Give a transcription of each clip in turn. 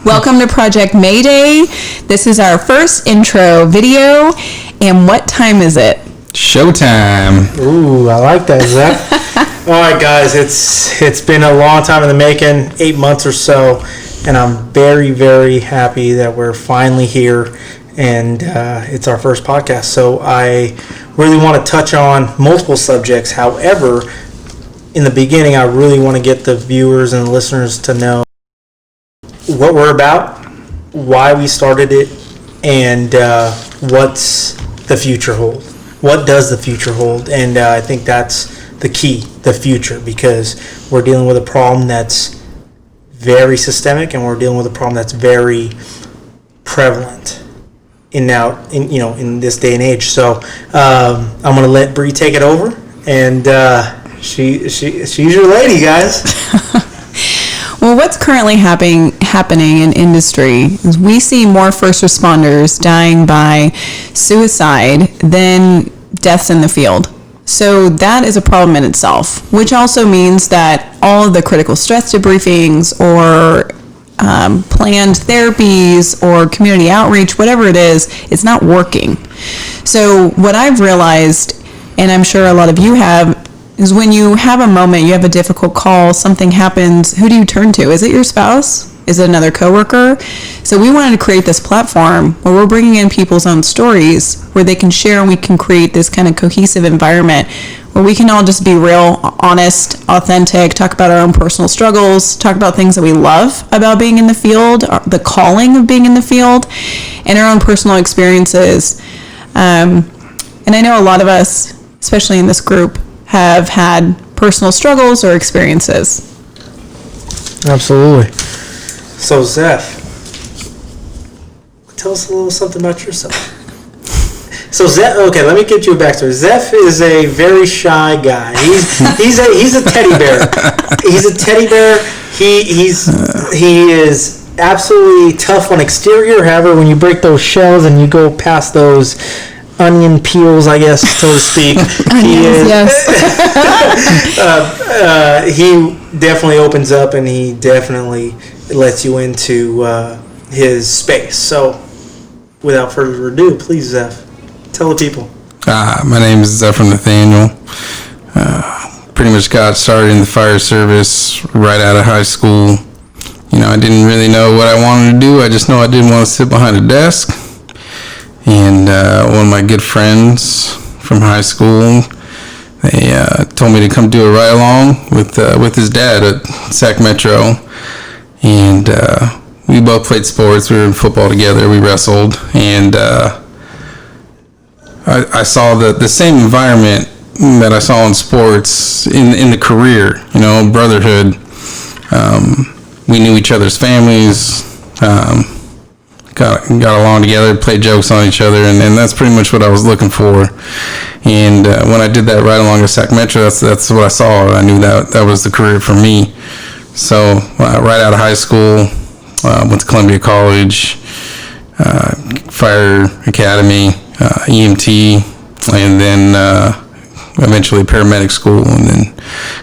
Welcome to Project Mayday. This is our first intro video. And what time is it? Showtime. Ooh, I like that, Zeph. All right, guys, it's been a long time in the making, 8 months or so, and I'm very, very happy that we're finally here, and it's our first podcast. So I really want to touch on multiple subjects. However, in the beginning, I really want to get the viewers and listeners to know what we're about, why we started it, and what's the future hold. What does the future hold? And I think that's the key, the future, because we're dealing with a problem that's very systemic, and we're dealing with a problem that's very prevalent in this day and age. So I'm going to let Bree take it over, and she's your lady, guys. Well, what's currently happening in industry is we see more first responders dying by suicide than deaths in the field. So that is a problem in itself, which also means that all of the critical stress debriefings or planned therapies or community outreach, whatever it is, it's not working. So what I've realized, and I'm sure a lot of you have, is when you have a moment, you have a difficult call, something happens, who do you turn to? Is it your spouse? Is it another coworker? So we wanted to create this platform where we're bringing in people's own stories where they can share, and we can create this kind of cohesive environment where we can all just be real, honest, authentic, talk about our own personal struggles, talk about things that we love about being in the field, the calling of being in the field, and our own personal experiences. And I know a lot of us, especially in this group, have had personal struggles or experiences. Absolutely. So, Zeph, tell us a little something about yourself. So, Zeph, okay, let me get you a backstory. Zeph is a very shy guy. He's a teddy bear. He's a teddy bear. He is absolutely tough on exterior. However, when you break those shells and you go past those onion peels, I guess, so to speak, he definitely opens up, and he definitely lets you into his space. So, without further ado, please, Zeph, tell the people. My name is Zeph Nathaniel. Pretty much got started in the fire service right out of high school. I didn't really know what I wanted to do. I just know I didn't want to sit behind a desk. And one of my good friends from high school, they told me to come do a ride-along with his dad at Sac Metro. And we both played sports. We were in football together. We wrestled. And I saw the same environment that I saw in sports in the career, brotherhood. We knew each other's families. Got along together, played jokes on each other, and that's pretty much what I was looking for. And when I did that ride along at Sac Metro, that's what I saw. I knew that was the career for me. So right out of high school, went to Columbia College, Fire Academy, EMT, and then eventually paramedic school, and then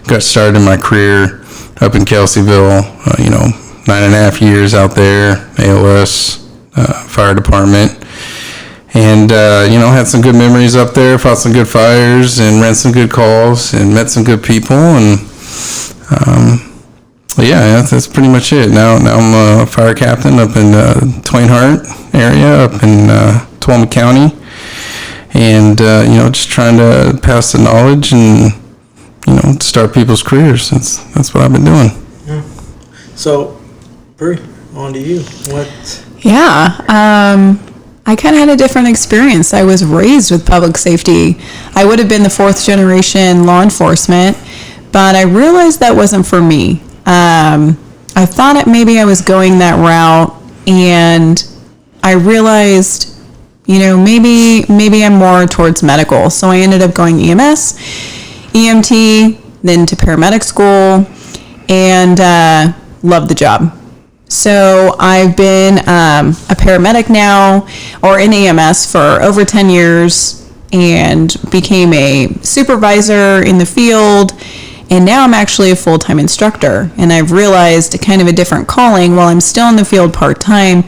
got started in my career up in Kelseyville. 9.5 years out there, ALS. Fire department, and had some good memories up there, fought some good fires, and ran some good calls, and met some good people, and that's pretty much it. Now I'm a fire captain up in Twain Harte area, up in Tuolumne County, and just trying to pass the knowledge and start people's careers. That's what I've been doing. Yeah. So, Bree, on to you. What? Yeah, I kind of had a different experience. I was raised with public safety. I would have been the fourth generation law enforcement, but I realized that wasn't for me. I thought maybe I was going that route, and I realized, maybe I'm more towards medical. So I ended up going EMS, EMT, then to paramedic school, and loved the job. So I've been a paramedic now, or in EMS, for over 10 years, and became a supervisor in the field, And now I'm actually a full-time instructor, and I've realized kind of a different calling while I'm still in the field part-time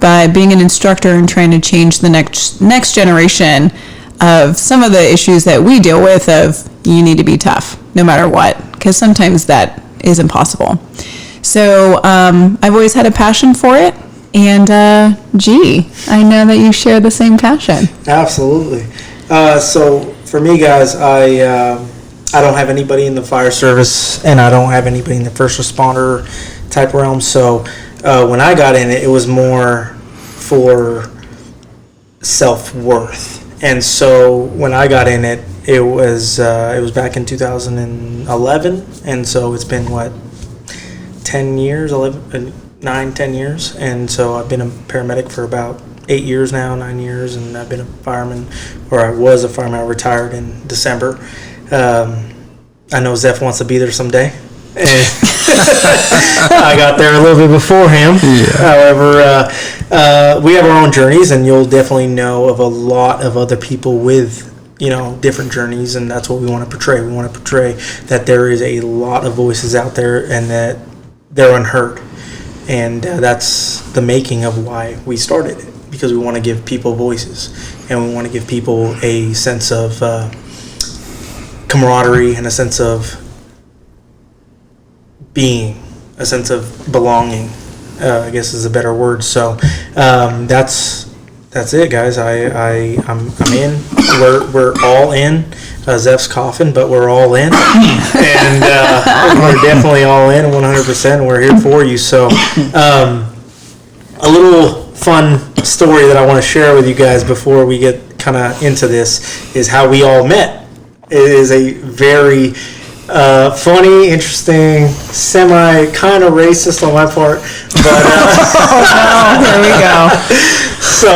by being an instructor and trying to change the next generation of some of the issues that we deal with of you need to be tough no matter what, because sometimes that is impossible. So I've always had a passion for it, and I know that you share the same passion. Absolutely. So for me, guys, I don't have anybody in the fire service, and I don't have anybody in the first responder type realm. So when I got in it, it was more for self-worth. And so when I got in it, it was back in 2011, and so it's been 10 years, 10 years, and so I've been a paramedic for about 8 years now, 9 years, and I've been a fireman, or I was a fireman. I retired in December. I know Zeph wants to be there someday. I got there a little bit before him. Yeah. However, we have our own journeys, and you'll definitely know of a lot of other people with, different journeys, and that's what we want to portray. We want to portray that there is a lot of voices out there and that they're unheard. And that's the making of why we started it, because we want to give people voices, and we want to give people a sense of camaraderie and a sense of being, a sense of belonging, I guess is a better word. So that's it, guys. I'm in. We're all in. Zeph's coughing, but we're all in, and we're definitely all in 100%. We're here for you. So a little fun story that I want to share with you guys before we get kind of into this is how we all met. It is a very funny, interesting, semi kind of racist on my part, but oh no, here we go. So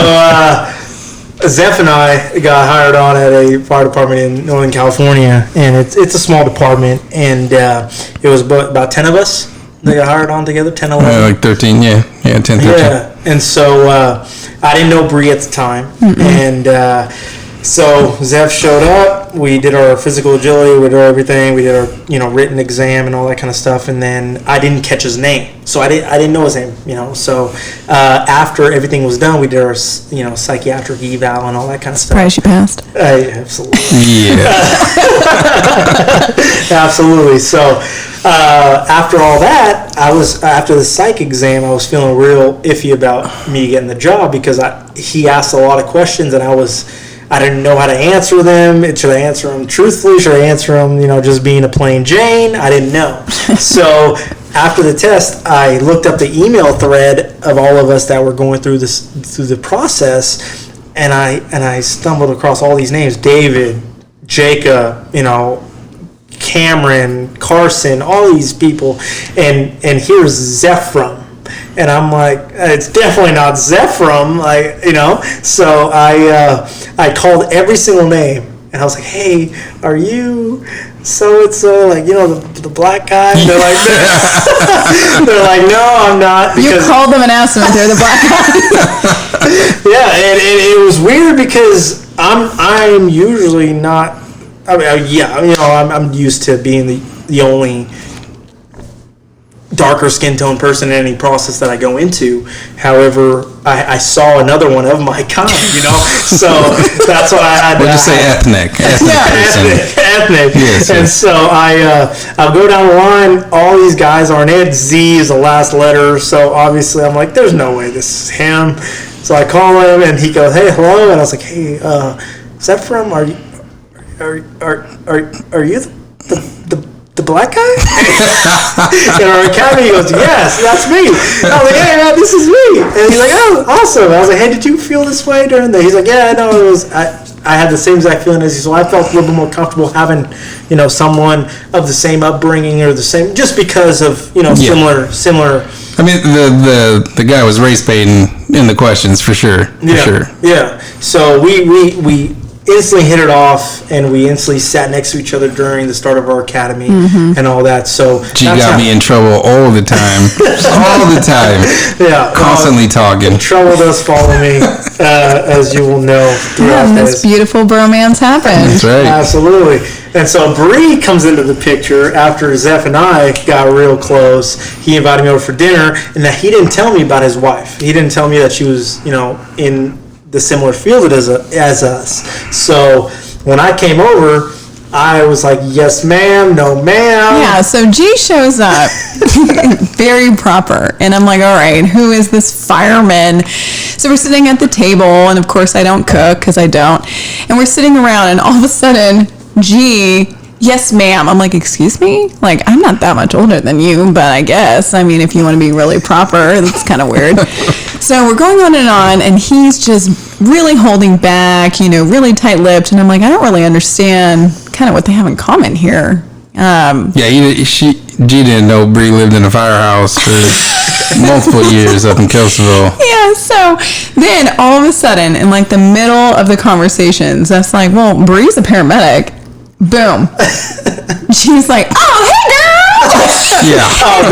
Zeph and I got hired on at a fire department in Northern California, and it's a small department, and it was about 10 of us that got hired on together, 10, 11. Like 13, yeah, 10, 13. Yeah, and so I didn't know Bree at the time, and so Zeph showed up. We did our physical agility, we did everything. We did our written exam and all that kind of stuff. And then I didn't catch his name, so I didn't know his name. So after everything was done, we did our psychiatric eval and all that kind of stuff. Surprised you passed. Absolutely. Yeah. Absolutely. So after all that, after the psych exam, I was feeling real iffy about me getting the job because he asked a lot of questions and I didn't know how to answer them. Should I answer them truthfully? Should I answer them, just being a plain Jane? I didn't know. So after the test, I looked up the email thread of all of us that were going through the process, and I stumbled across all these names: David, Jacob, Cameron, Carson, all these people, and here's Zeph from. And I'm like, it's definitely not Zeph from, So I called every single name, and I was like, hey, are you so-and-so, the black guy? And they're like, they're like, no, I'm not. You called them and asked them if they're the black guy. Yeah, and it was weird because I'm usually not. I'm used to being the only darker skin tone person in any process that I go into. However, I saw another one of my kind, so that's why I had to. We'll just say ethnic. Ethnic. Yes, and so I'll go down the line. All these guys aren't it. Z is the last letter, so obviously I'm like, there's no way this is him. So I call him, and he goes, hey, hello, and I was like, hey, is that from? Are you the black guy? In our academy, he goes, yes, that's me. I was like, hey, man, this is me. And he's like, oh, awesome. I was like, hey, did you feel this way during that? He's like, yeah, no, it was. I had the same exact feeling as you, so I felt a little bit more comfortable having, someone of the same upbringing or the same, just because of, similar. I mean, the guy was race baiting in the questions for sure. Yeah. So we instantly hit it off, and we instantly sat next to each other during the start of our academy and all that. So G got me in trouble all the time. All the time. Yeah. Constantly talking. Trouble does follow me, as you will know. And this beautiful bromance happened. That's right. Absolutely. And so Bree comes into the picture after Zeph and I got real close. He invited me over for dinner, and that he didn't tell me about his wife. He didn't tell me that she was, in the similar field as us. So when I came over, I was like, yes, ma'am, no, ma'am. Yeah, so G shows up very proper. And I'm like, all right, who is this fireman? So we're sitting at the table, and of course I don't cook because I don't. And we're sitting around, and all of a sudden, G, yes, ma'am. I'm like, excuse me? Like, I'm not that much older than you, but I guess. I mean, if you want to be really proper, that's kind of weird. So we're going on, and he's just really holding back, really tight-lipped. And I'm like, I don't really understand kind of what they have in common here. G didn't know Bree lived in a firehouse for multiple years up in Kelseyville. Yeah, so then all of a sudden, in like the middle of the conversations, that's like, well, Bree's a paramedic. Boom. She's like, oh, hey, girl. Yeah. Oh,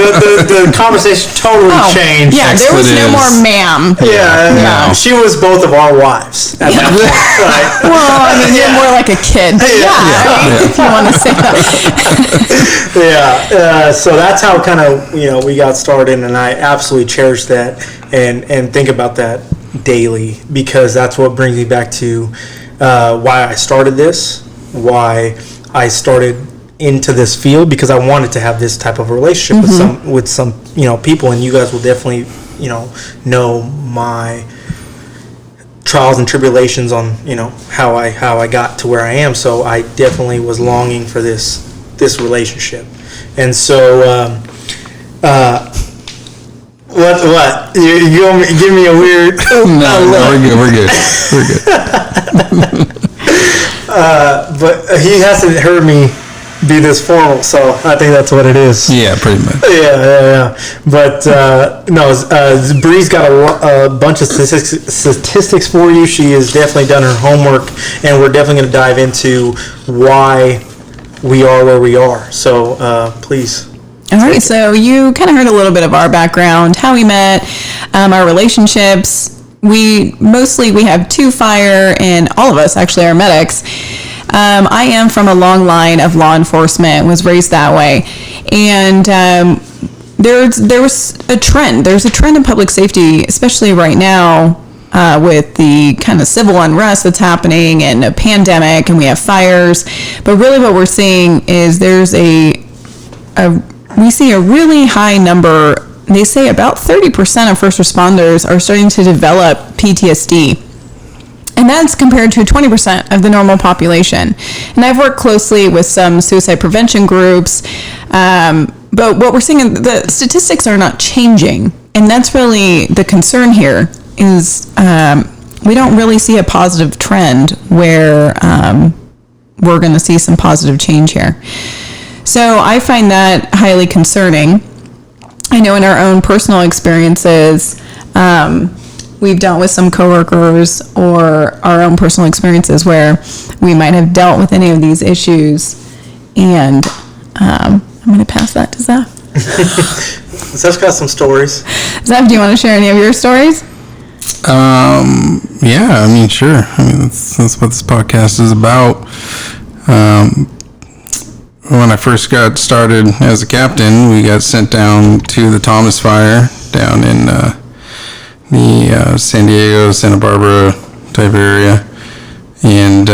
the conversation totally changed. Yeah, there was no more ma'am. Yeah. She was both of our wives at that point. Right? Well, I mean, you're more like a kid. If you want to say that. So that's how kind of, we got started, and I absolutely cherish that and think about that daily, because that's what brings me back to why I started this, why I started into this field, because I wanted to have this type of relationship with some people, and you guys will definitely know my trials and tribulations on how I got to where I am. So I definitely was longing for this relationship. And so what you give me a weird No, we're good. But he hasn't heard me be this formal, so I think that's what it is. Yeah, pretty much. Yeah. But Bree's got a bunch of statistics for you. She has definitely done her homework, and we're definitely going to dive into why we are where we are. So please. All right, so you kind of heard a little bit of our background, how we met, our relationships. We have two fire, and all of us actually are medics. I am from a long line of law enforcement, was raised that way. And there was a trend. There's a trend in public safety, especially right now, with the kind of civil unrest that's happening and a pandemic, and we have fires. But really what we're seeing is we see a really high number. They say about 30% of first responders are starting to develop PTSD. And that's compared to 20% of the normal population. And I've worked closely with some suicide prevention groups. But what we're seeing, the statistics are not changing. And that's really the concern here, is we don't really see a positive trend where we're going to see some positive change here. So I find that highly concerning. I know in our own personal experiences, we've dealt with some coworkers or our own personal experiences where we might have dealt with any of these issues. And I'm going to pass that to Zeph. Zeph's got some stories. Zeph, do you want to share any of your stories? Yeah, I mean, sure. I mean, that's what this podcast is about. When I first got started as a captain, we got sent down to the Thomas Fire down in the San Diego, Santa Barbara type area, and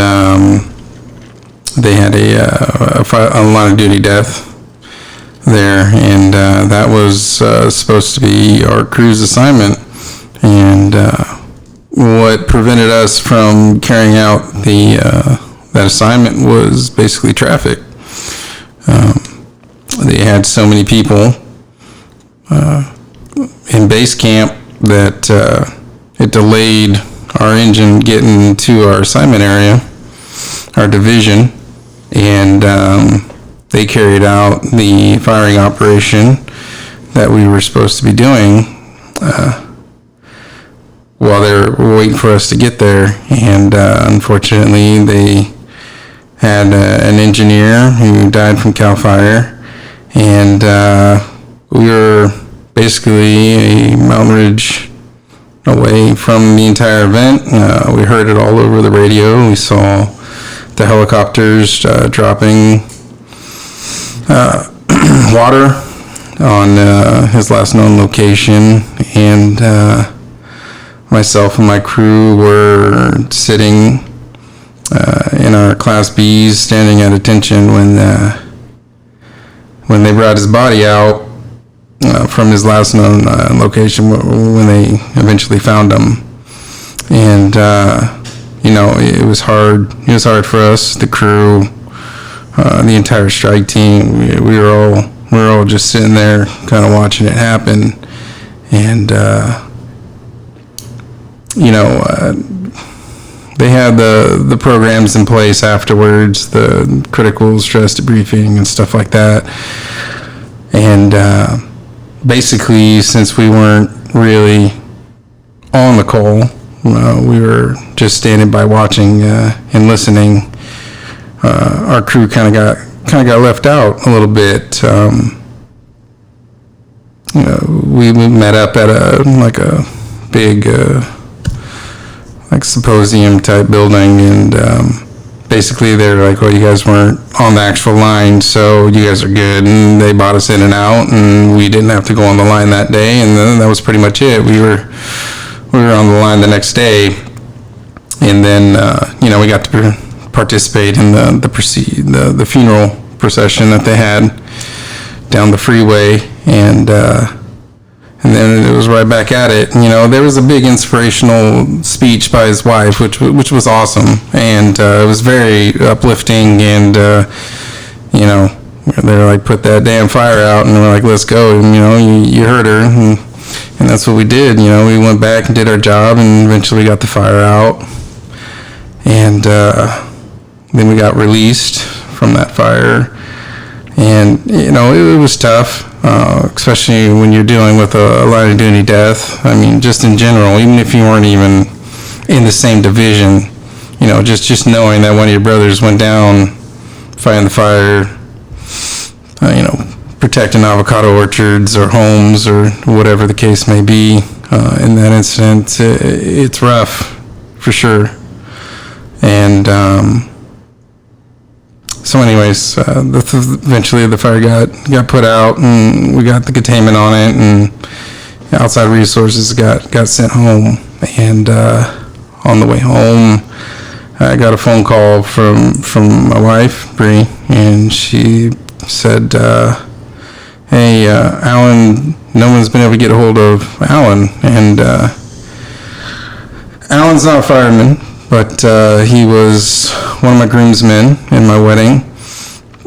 they had a line of duty death there, and that was supposed to be our cruise assignment. And what prevented us from carrying out that assignment was basically traffic. They had so many people in base camp that it delayed our engine getting to our assignment area, our division, and they carried out the firing operation that we were supposed to be doing while were waiting for us to get there, and unfortunately they had an engineer who died from CAL FIRE, and we were basically a mountain ridge away from the entire event. We heard it all over the radio. We saw the helicopters dropping water on his last known location, and myself and my crew were sitting in our Class Bs, standing at attention when they brought his body out from his last known location, when they eventually found him. And it was hard. It was hard for us, the crew, the entire strike team. We were all just sitting there, kind of watching it happen. And they had the programs in place afterwards, the critical stress debriefing and stuff like that. And basically, since we weren't really on the call, we were just standing by watching and listening. Our crew kind of got left out a little bit. We met up at a big symposium type building, and basically they're like, well, you guys weren't on the actual line, so you guys are good. And they bought us in and out, and we didn't have to go on the line that day, and then that was pretty much it. We were on the line the next day, and then we got to participate in the funeral procession that they had down the freeway, and then it was right back at it. There was a big inspirational speech by his wife, which was awesome, and it was very uplifting. And they're like, put that damn fire out, and we're like, let's go. And you heard her, and that's what we did. We went back and did our job, and eventually got the fire out, and then we got released from that fire. And it was tough, especially when you're dealing with a line of duty death. I mean, just in general, even if you weren't even in the same division, just knowing that one of your brothers went down fighting the fire, protecting avocado orchards or homes or whatever the case may be. In that incident, it's rough for sure. And so anyways, eventually the fire got put out, and we got the containment on it, and outside resources got sent home. And on the way home, I got a phone call from my wife, Bree, and she said, hey, Alan, no one's been able to get a hold of Alan. And Alan's not a fireman, but he was one of my groomsmen in my wedding,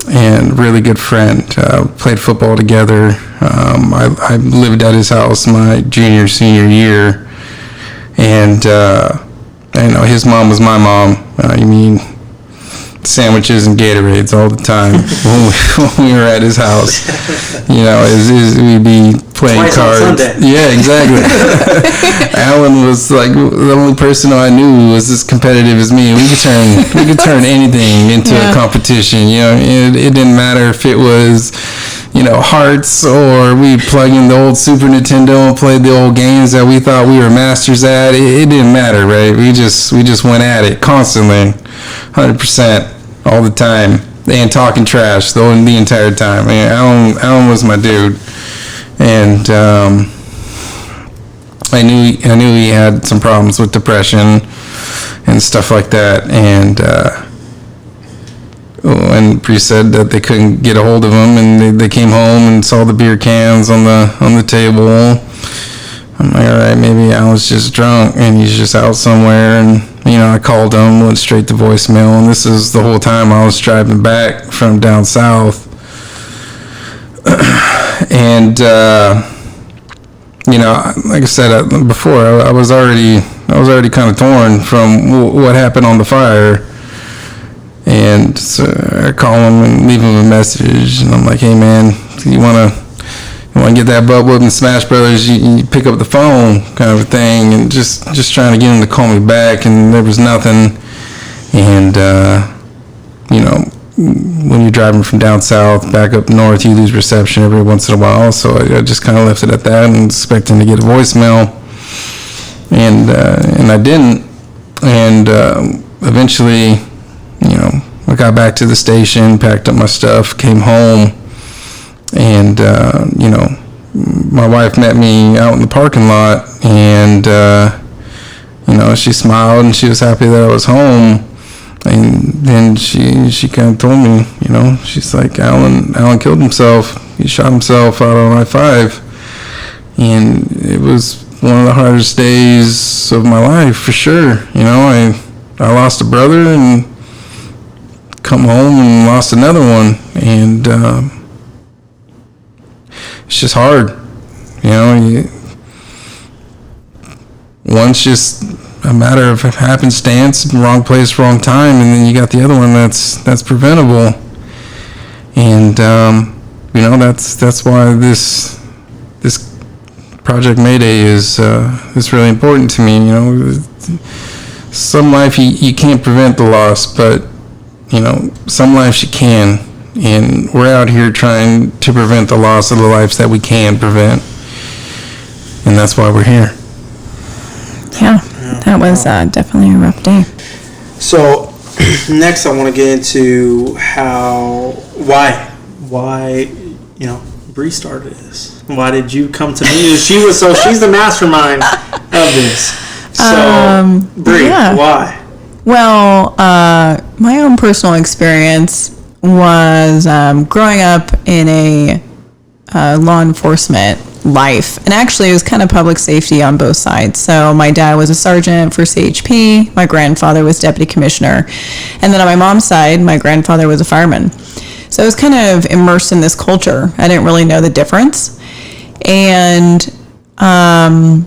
and really good friend. Played football together. I lived at his house my junior, senior year, and his mom was my mom. Sandwiches and Gatorades all the time when we were at his house. We'd be playing Twice cards. On Sunday. Yeah, exactly. Alan was like the only person I knew who was as competitive as me. We could turn anything into a competition. It didn't matter if it was hearts, or we plugged in the old Super Nintendo and played the old games that we thought we were masters at. It didn't matter, right? We just went at it constantly, 100%, all the time, and talking trash the entire time. Alan was my dude, and I knew he had some problems with depression and stuff like that, and Bree said that they couldn't get a hold of him, and they came home and saw the beer cans on the table. I'm like, all right, maybe Alan's just drunk and he's just out somewhere. And I called him, went straight to voicemail, and this is the whole time I was driving back from down south. And like I said before, I was already kind of torn from what happened on the fire. And so I call him and leave him a message, and I'm like, hey man, you wanna want to get that butt whooping Smash Brothers, you pick up the phone kind of a thing, and just trying to get him to call me back, and there was nothing. And, when you're driving from down south back up north, you lose reception every once in a while. So I just kind of left it at that and expecting to get a voicemail. And I didn't. And eventually, I got back to the station, packed up my stuff, came home, and, my wife met me out in the parking lot, and, she smiled and she was happy that I was home. And then she kind of told me, she's like, Alan killed himself. He shot himself out on I-5. And it was one of the hardest days of my life, for sure. I lost a brother and come home and lost another one. And it's just hard. One's just a matter of happenstance, wrong place, wrong time, and then you got the other one that's preventable. And that's why this Project Mayday is really important to me. Some life you can't prevent the loss, but some lives you can, and we're out here trying to prevent the loss of the lives that we can prevent, and that's why we're here. Yeah, that was definitely a rough day. So next I want to get into why Bree started this. Why did you come to me? She's the mastermind of this. So Bree, why? Well, my own personal experience was growing up in a law enforcement life, and actually it was kind of public safety on both sides. So my dad was a sergeant for CHP, my grandfather was deputy commissioner, and then on my mom's side my grandfather was a fireman. So I was kind of immersed in this culture. I didn't really know the difference, and I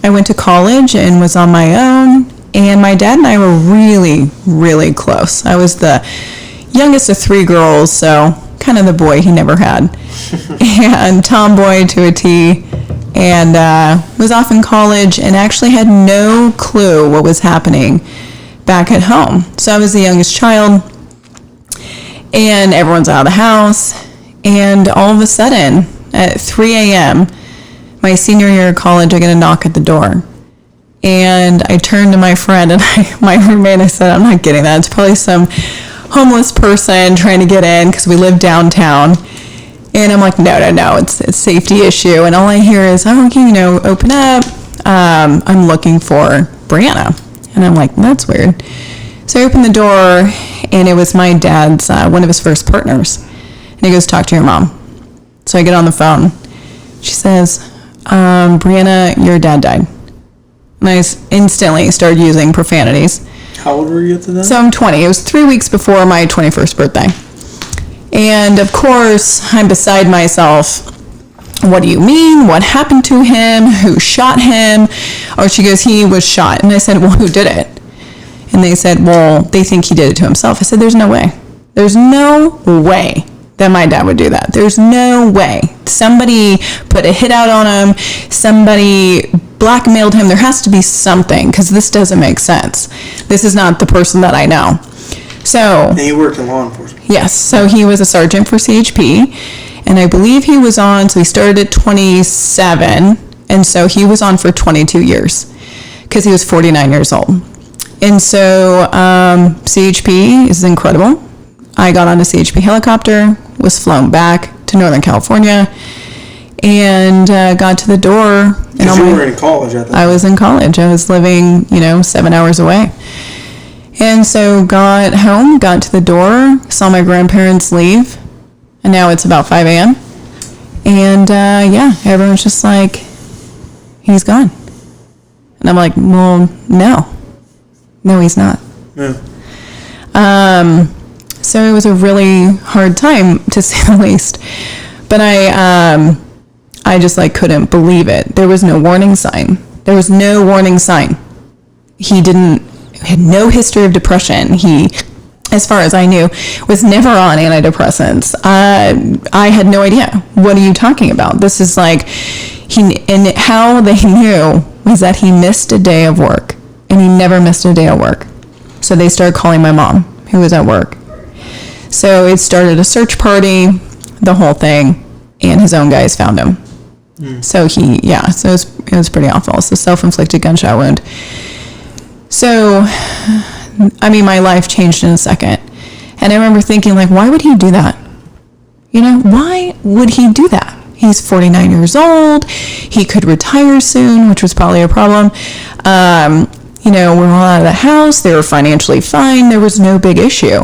went to college and was on my own, and my dad and I were really, really close. I was the youngest of 3 girls, so kind of the boy he never had. And tomboy to a T, and was off in college and actually had no clue what was happening back at home. So I was the youngest child, and everyone's out of the house, and all of a sudden at 3 a.m. my senior year of college, I get a knock at the door. And I turned to my friend and my roommate, I said, I'm not getting that. It's probably some homeless person trying to get in because we live downtown. And I'm like, no, it's a safety issue. And all I hear is, open up. I'm looking for Brianna. And I'm like, that's weird. So I opened the door, and it was my dad's, one of his first partners. And he goes, talk to your mom. So I get on the phone. She says, Brianna, your dad died. And I instantly started using profanities. How old were you at the time? So I'm 20. It was 3 weeks before my 21st birthday. And of course, I'm beside myself. What do you mean? What happened to him? Who shot him? Or she goes, he was shot. And I said, well, who did it? And they said, well, they think he did it to himself. I said, there's no way. There's no way that my dad would do that. There's no way. Somebody put a hit out on him. Somebody blackmailed him. There has to be something, because this doesn't make sense. This is not the person that I know. So, and he worked in law enforcement. Yes. So he was a sergeant for CHP, and I believe he was on, so he started at 27, and so he was on for 22 years because he was 49 years old. And so CHP is incredible. I got on a CHP helicopter, was flown back to Northern California, and got to the door. Because you were in college at that time. I was in college. I was living, 7 hours away. And so got home, got to the door, saw my grandparents leave, and now it's about 5 a.m. And everyone's just like, he's gone. And I'm like, well, no, he's not. Yeah. So it was a really hard time, to say the least. But I just couldn't believe it. There was no warning sign. He had no history of depression. He as far as I knew, was never on antidepressants. I had no idea. What are you talking about? This is like, and how they knew was that he missed a day of work, and he never missed a day of work. So they started calling my mom, who was at work. So it started a search party, the whole thing, and his own guys found him. So so it was pretty awful. It's a self-inflicted gunshot wound. So, I mean, my life changed in a second. And I remember thinking, like, why would he do that? You know, why would he do that? He's 49 years old. He could retire soon, which was probably a problem. You know, we're all out of the house. They were financially fine. There was no big issue.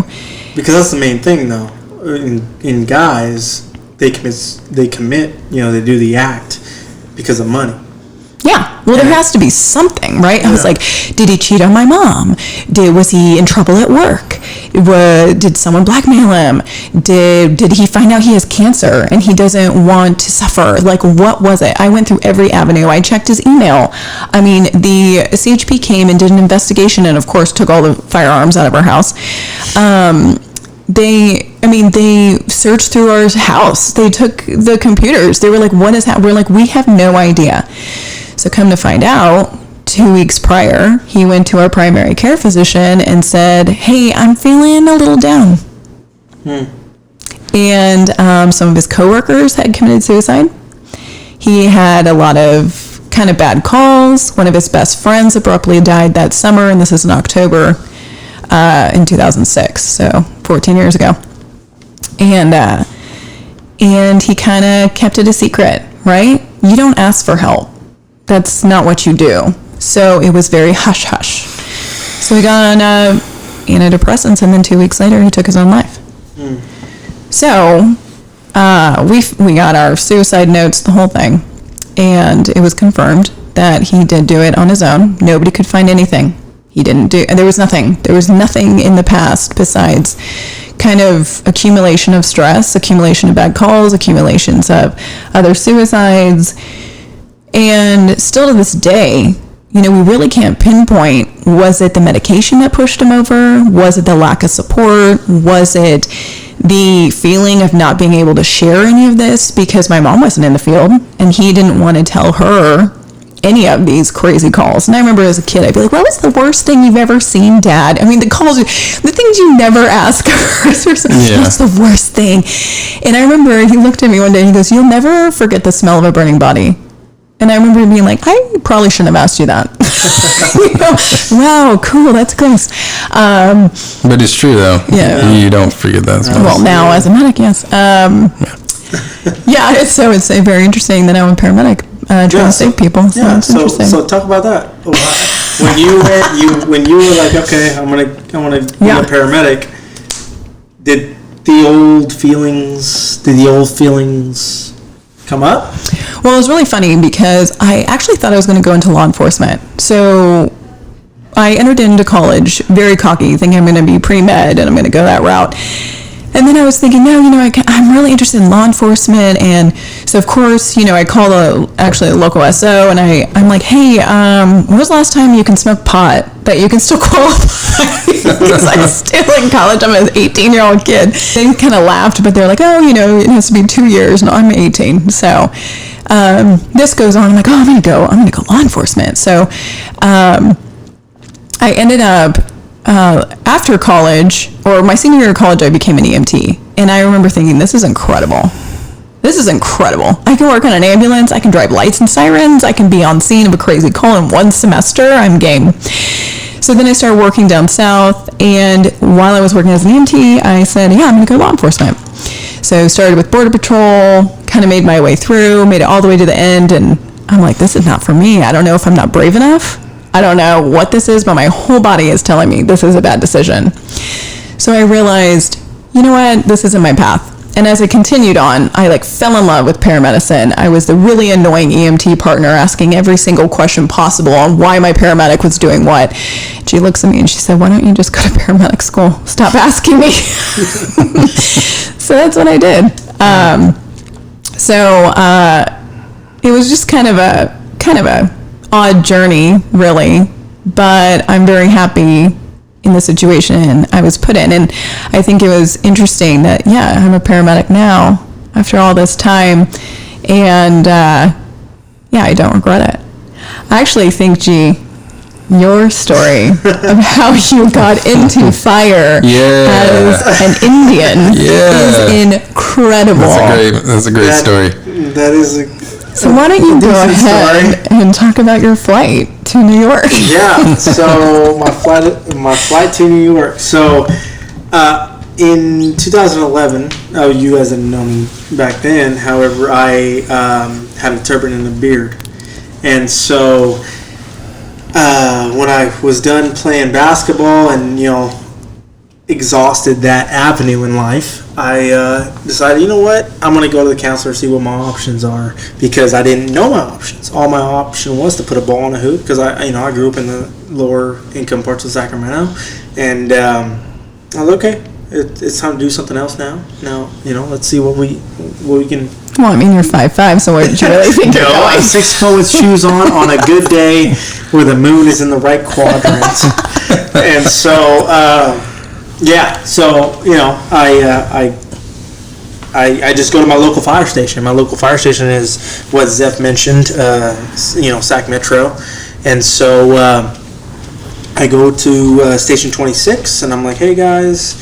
Because that's the main thing, though. In guys, they commit, you know, they do the act because of money. Yeah. Well, there has to be something, right? I was like, did he cheat on my mom? Was he in trouble at work? Did someone blackmail him? Did he find out he has cancer and he doesn't want to suffer? Like, what was it? I went through every avenue. I checked his email. I mean, the CHP came and did an investigation and, of course, took all the firearms out of our house. They searched through our house. They took the computers. They were like, what is happening? We're like, we have no idea. So come to find out, 2 weeks prior, he went to our primary care physician and said, hey, I'm feeling a little down. And some of his coworkers had committed suicide. He had a lot of kind of bad calls. One of his best friends abruptly died that summer, and this is in October in 2006, so 14 years ago. And he kind of kept it a secret, right? You don't ask for help. That's not what you do. So it was very hush-hush. So he got on antidepressants, and then 2 weeks later, he took his own life. So we got our suicide notes, the whole thing, and it was confirmed that he did do it on his own. Nobody could find anything. He didn't do, and there was nothing in the past besides kind of accumulation of stress, accumulation of bad calls, accumulations of other suicides. And still to this day, you know, we really can't pinpoint, was it the medication that pushed him over? Was it the lack of support? Was it the feeling of not being able to share any of this because my mom wasn't in the field and he didn't want to tell her any of these crazy calls? And I remember as a kid, I'd be like, what was the worst thing you've ever seen, Dad? I mean, the calls, the things you never ask first. What's the worst thing? And I remember he looked at me one day and he goes, you'll never forget the smell of a burning body. And I remember being like, I probably shouldn't have asked you that. You know? Wow, cool, that's gross. But it's true, though. Yeah. You don't forget that smell. Well, now as a medic, yes. So it's very interesting that I'm a paramedic trying to save people. So it's interesting. So talk about that. When you were like, okay, I'm gonna be a paramedic. Did the old feelings come up? Well, it was really funny because I actually thought I was going to go into law enforcement. So I entered into college very cocky, thinking I'm going to be pre-med and I'm going to go that route. And then I was thinking, no, you know, I'm really interested in law enforcement. And so, of course, you know, I called a local SO and I'm like, hey, when was the last time you can smoke pot that you can still qualify? Because I'm still in college. I'm an 18-year-old kid. They kind of laughed, but they're like, oh, you know, it has to be 2 years. No, I'm 18. So this goes on. I'm like, oh, I'm going to go law enforcement. So I ended up, after college, or my senior year of college, I became an EMT. And I remember thinking, this is incredible. I can work on an ambulance. I can drive lights and sirens. I can be on scene of a crazy call in one semester. I'm game. So then I started working down south. And while I was working as an EMT, I said, yeah, I'm going to go law enforcement. So started with Border Patrol, kind of made my way through, made it all the way to the end. And I'm like, this is not for me. I don't know if I'm not brave enough. I don't know what this is, but my whole body is telling me this is a bad decision. So I realized, you know what, this isn't my path. And as I continued on, I fell in love with paramedicine. I was the really annoying EMT partner asking every single question possible on why my paramedic was doing what. She looks at me and she said, why don't you just go to paramedic school? Stop asking me. So that's what I did. It was just kind of a odd journey, really, but I'm very happy in the situation I was put in. And I think it was interesting that, yeah, I'm a paramedic now after all this time. And, yeah, I don't regret it. I actually think, G, your story of how you got into fire as an Indian is incredible. That's a great story. That is a... So why don't you go ahead and talk about your flight to New York? Yeah, so my flight to New York. So in 2011, you guys didn't know me back then. However, I had a turban and a beard. And so when I was done playing basketball and, exhausted that avenue in life, I decided, you know what, I'm going to go to the counselor and see what my options are, because I didn't know my options. All my option was to put a ball in a hoop, because I grew up in the lower income parts of Sacramento, and I was okay. It's time to do something else now. Now, let's see what we can. Well, I mean, you're 5'5", so what did you really think? No, I'm 6'4" with shoes on a good day where the moon is in the right quadrant, and so. Yeah, so I just go to my local fire station. My local fire station is what Zeph mentioned, Sac Metro, and so I go to Station 26, and I'm like, hey guys,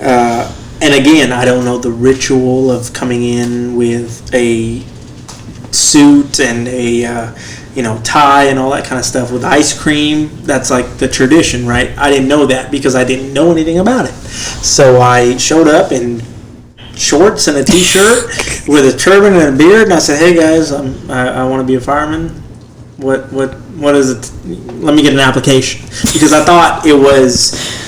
and again, I don't know the ritual of coming in with a suit and a tie and all that kind of stuff with ice cream. That's like the tradition, right? I didn't know that because I didn't know anything about it. So I showed up in shorts and a t-shirt with a turban and a beard, and I said, hey guys, I want to be a fireman. What is it? Let me get an application, because I thought it was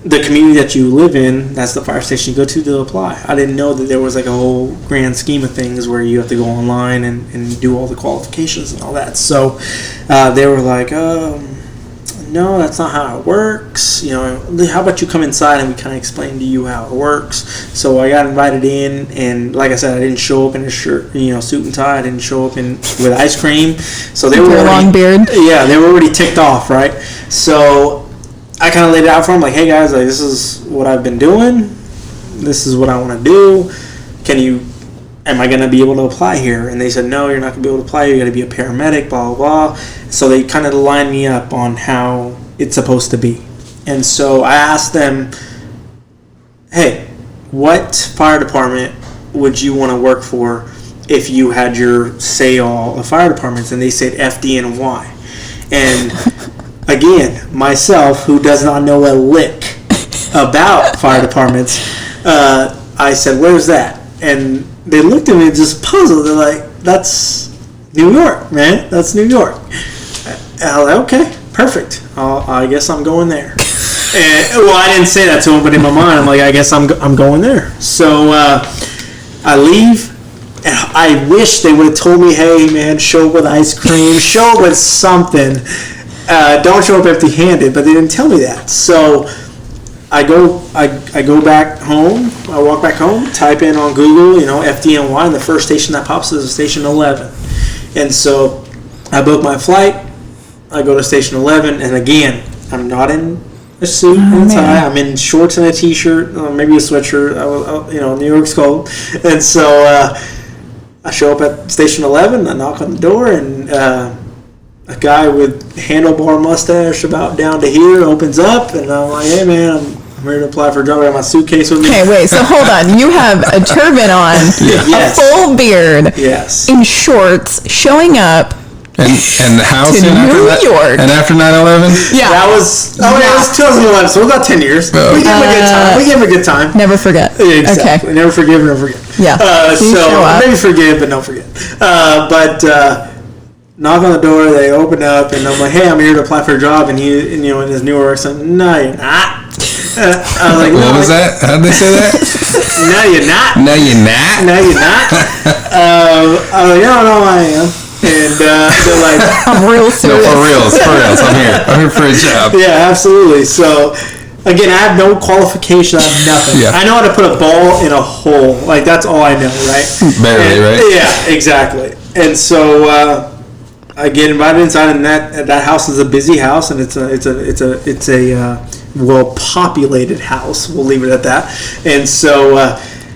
the community that you live in, that's the fire station you go to apply. I didn't know that there was like a whole grand scheme of things where you have to go online and do all the qualifications and all that. So they were like, no, that's not how it works. How about you come inside and we kind of explain to you how it works. So I got invited in, and like I said, I didn't show up in a shirt, suit and tie. I didn't show up with ice cream. So they were already, long beard. Yeah, they were already ticked off, right? So I kind of laid it out for them, like, hey guys, like, this is what I've been doing. This is what I want to do. Am I going to be able to apply here? And they said, no, you're not going to be able to apply. You got to be a paramedic, blah, blah, blah. So they kind of lined me up on how it's supposed to be. And so I asked them, hey, what fire department would you want to work for if you had your say all of fire departments? And they said FDNY. And again, myself, who does not know a lick about fire departments, I said, where's that? And they looked at me just puzzled. They're like, that's New York, man. That's New York. And I was like, okay, perfect. I guess I'm going there. And, I didn't say that to them, but in my mind, I'm like, I guess I'm going there. So I leave. And I wish they would have told me, hey, man, show up with ice cream, show up with something. Don't show up empty-handed, but they didn't tell me that. So I go back home. I walk back home, type in on Google, FDNY, and the first station that pops is Station 11. And so I book my flight. I go to Station 11, and again, I'm not in a suit and tie. I'm in shorts and a t-shirt, maybe a sweatshirt. New York's cold, and so I show up at Station 11. I knock on the door, and a guy with handlebar mustache about down to here opens up, and I'm like, hey man, I'm ready to apply for a job. I got my suitcase with me. Okay, wait, so hold on. You have a turban on, Yes. a full beard, Yes. in shorts, showing up And the house to New York. And after 9/11? Yeah. That was 2011, so we got 10 years. Oh. We gave him a good time. We gave him a good time. Never forget. Exactly. Okay. Never forgive, never forget. Yeah. So show up. maybe forgive, but don't forget. But knock on the door, they open up, and I'm like, hey, I'm here to apply for a job, and in his New York accent, no, you're not. I was like, no, what was that? How did they say that? No, you're not. No, you're not. No, you're not. I was like, no, I am. And they're like, I'm real serious. No, for reals. I'm here for a job. yeah, absolutely. So, again, I have no qualification. I have nothing. Yeah. I know how to put a ball in a hole. Like, that's all I know, right? Barely, right? Yeah, exactly. And so I get invited inside, and that house is a busy house, and it's a well-populated house. We'll leave it at that. And so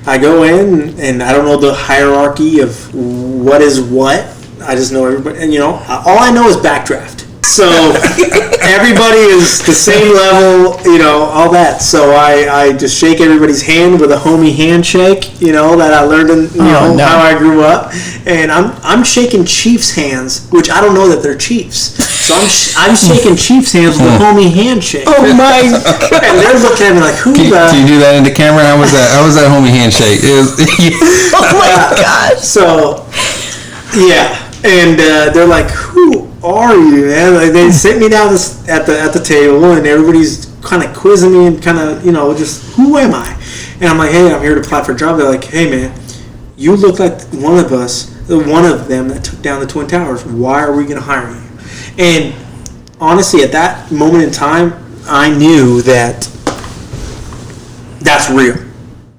I go in, and I don't know the hierarchy of what is what. I just know everybody, and all I know is backdraft. So everybody is the same level, all that. So I just shake everybody's hand with a homie handshake, that I learned in how I grew up. And I'm shaking chiefs' hands, which I don't know that they're chiefs. So I'm shaking chiefs' hands with a homie handshake. Oh my God! And they're looking at me like, who? Can you do that in the camera? How was that? How was that homie handshake? Oh my God! So yeah, and they're like, who are you, man? Like, they sit me down at the table, and everybody's kind of quizzing me and kind of, just, who am I? And I'm like, hey, I'm here to apply for a job. They're like, hey, man, you look like one of them that took down the Twin Towers. Why are we going to hire you? And honestly, at that moment in time, I knew that that's real.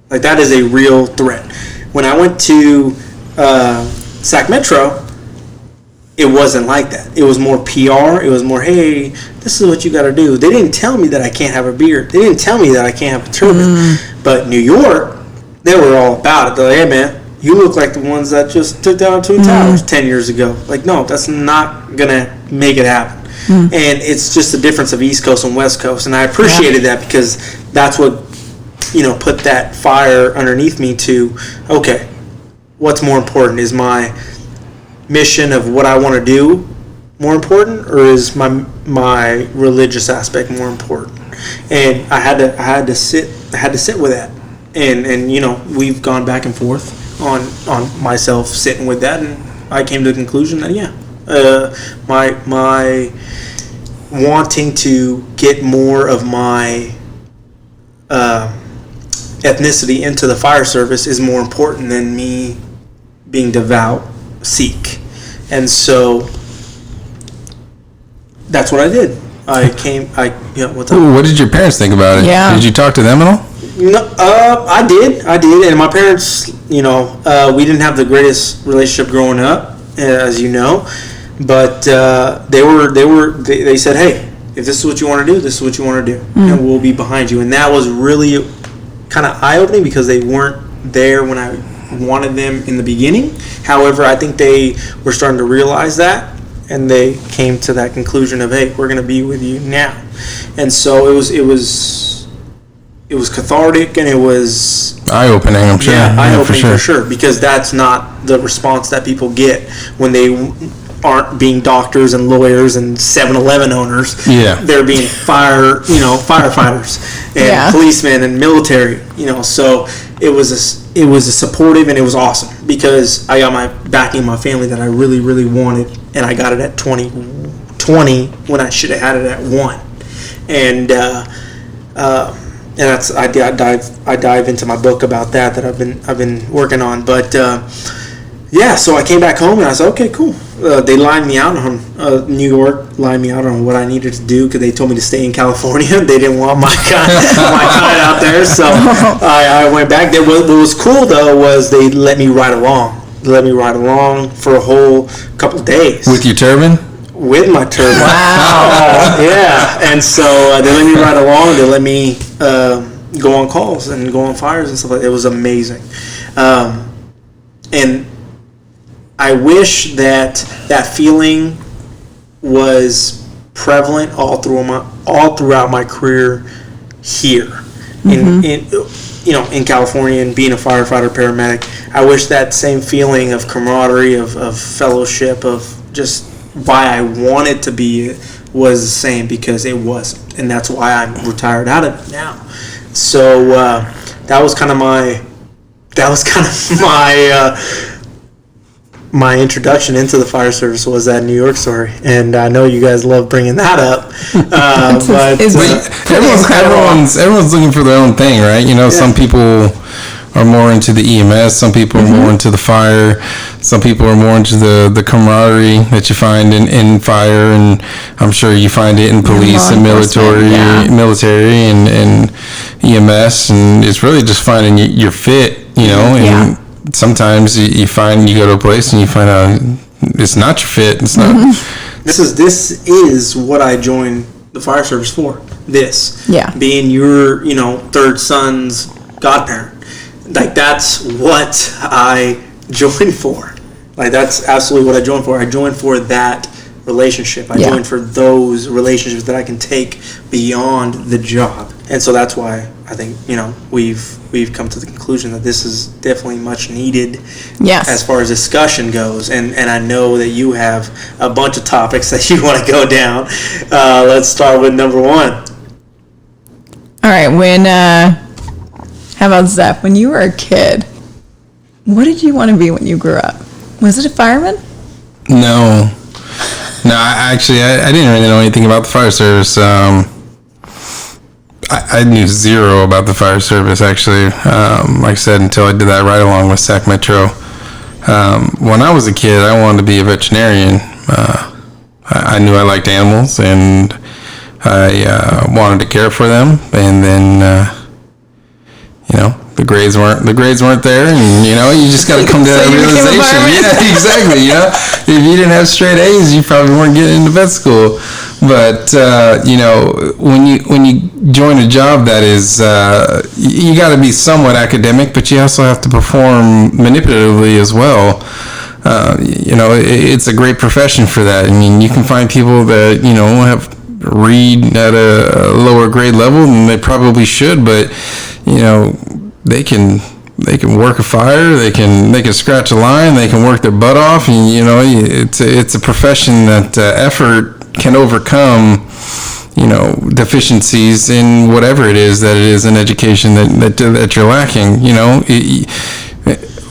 Like, that is a real threat. When I went to Sac Metro, it wasn't like that. It was more PR. It was more, hey, this is what you got to do. They didn't tell me that I can't have a beard. They didn't tell me that I can't have a turban. But New York, they were all about it. They're like, hey, man, you look like the ones that just took down Twin Towers 10 years ago. Like, no, that's not going to make it happen. And it's just the difference of East Coast and West Coast. And I appreciated that, because that's what, put that fire underneath me to, okay, what's more important? Is my mission of what I want to do more important, or is my religious aspect more important? And I had to sit with that, and we've gone back and forth on myself sitting with that, and I came to the conclusion that my wanting to get more of my ethnicity into the fire service is more important than me being devout Sikh. And so that's what I did. What's up? What did your parents think about it? Yeah. Did you talk to them at all? No, I did, and my parents, we didn't have the greatest relationship growing up, as you know, but they said, hey, if this is what you want to do, this is what you want to do, and we'll be behind you. And that was really kind of eye-opening, because they weren't there when I wanted them in the beginning. However, I think they were starting to realize that, and they came to that conclusion of, hey, we're going to be with you now. And so it was cathartic, and it was eye-opening, I'm sure. Yeah, eye-opening for sure, because that's not the response that people get when they aren't being doctors and lawyers and 7-Eleven owners. Yeah. They're being firefighters and policemen and military, so it was a supportive, and it was awesome, because I got my backing, my family, that I really, really wanted, and I got it at 20 when I should have had it at 1. And that's I dive into my book about that I've been working on. But so I came back home, and I said, okay, cool. They lined me out on New York, lined me out on what I needed to do, because they told me to stay in California. They didn't want my kind out there, so I went back. What was cool though was they let me ride along. They let me ride along for a whole couple days with your turban. With my turban. Wow. Yeah, and so they let me ride along. They let me go on calls and go on fires and stuff like that. It was amazing, and I wish that feeling was prevalent all throughout my career here in California, and being a firefighter paramedic. I wish that same feeling of camaraderie, of fellowship, of just why I wanted to be was the same, because it wasn't, and that's why I'm retired out of it now. So that was kind of my introduction into the fire service, was that New York story, and I know you guys love bringing that up. Everyone's looking for their own thing, right? Some people are more into the EMS, some people are more into the fire, some people are more into the camaraderie that you find in fire, and I'm sure you find it in police and military and EMS, and it's really just finding your fit, and sometimes you go to a place and you find out it's not your fit. It's not. This is what I joined the fire service for this. Yeah. Being your, third son's godparent. Like, that's what I joined for. Like, that's absolutely what I joined for. I joined for that relationship. I joined for those relationships that I can take beyond the job. And so that's why I think, we've come to the conclusion that this is definitely much needed as far as discussion goes. And I know that you have a bunch of topics that you want to go down. Let's start with number one. All right. How about Zeph? When you were a kid, what did you want to be when you grew up? Was it a fireman? No, I didn't really know anything about the fire service. I knew zero about the fire service, actually. Like I said, until I did that ride along with Sac Metro. When I was a kid, I wanted to be a veterinarian. I knew I liked animals, and I wanted to care for them. And then, the grades weren't there, and you just got to come to that realization. Yeah, exactly. If you didn't have straight A's, you probably weren't getting into vet school. But when you join a job that is, you got to be somewhat academic, but you also have to perform manipulatively as well. It's a great profession for that. I mean, you can find people that have read at a lower grade level than they probably should, but they can work a fire, they can scratch a line, they can work their butt off, and it's a profession that effort can overcome deficiencies in whatever it is in education that you're lacking.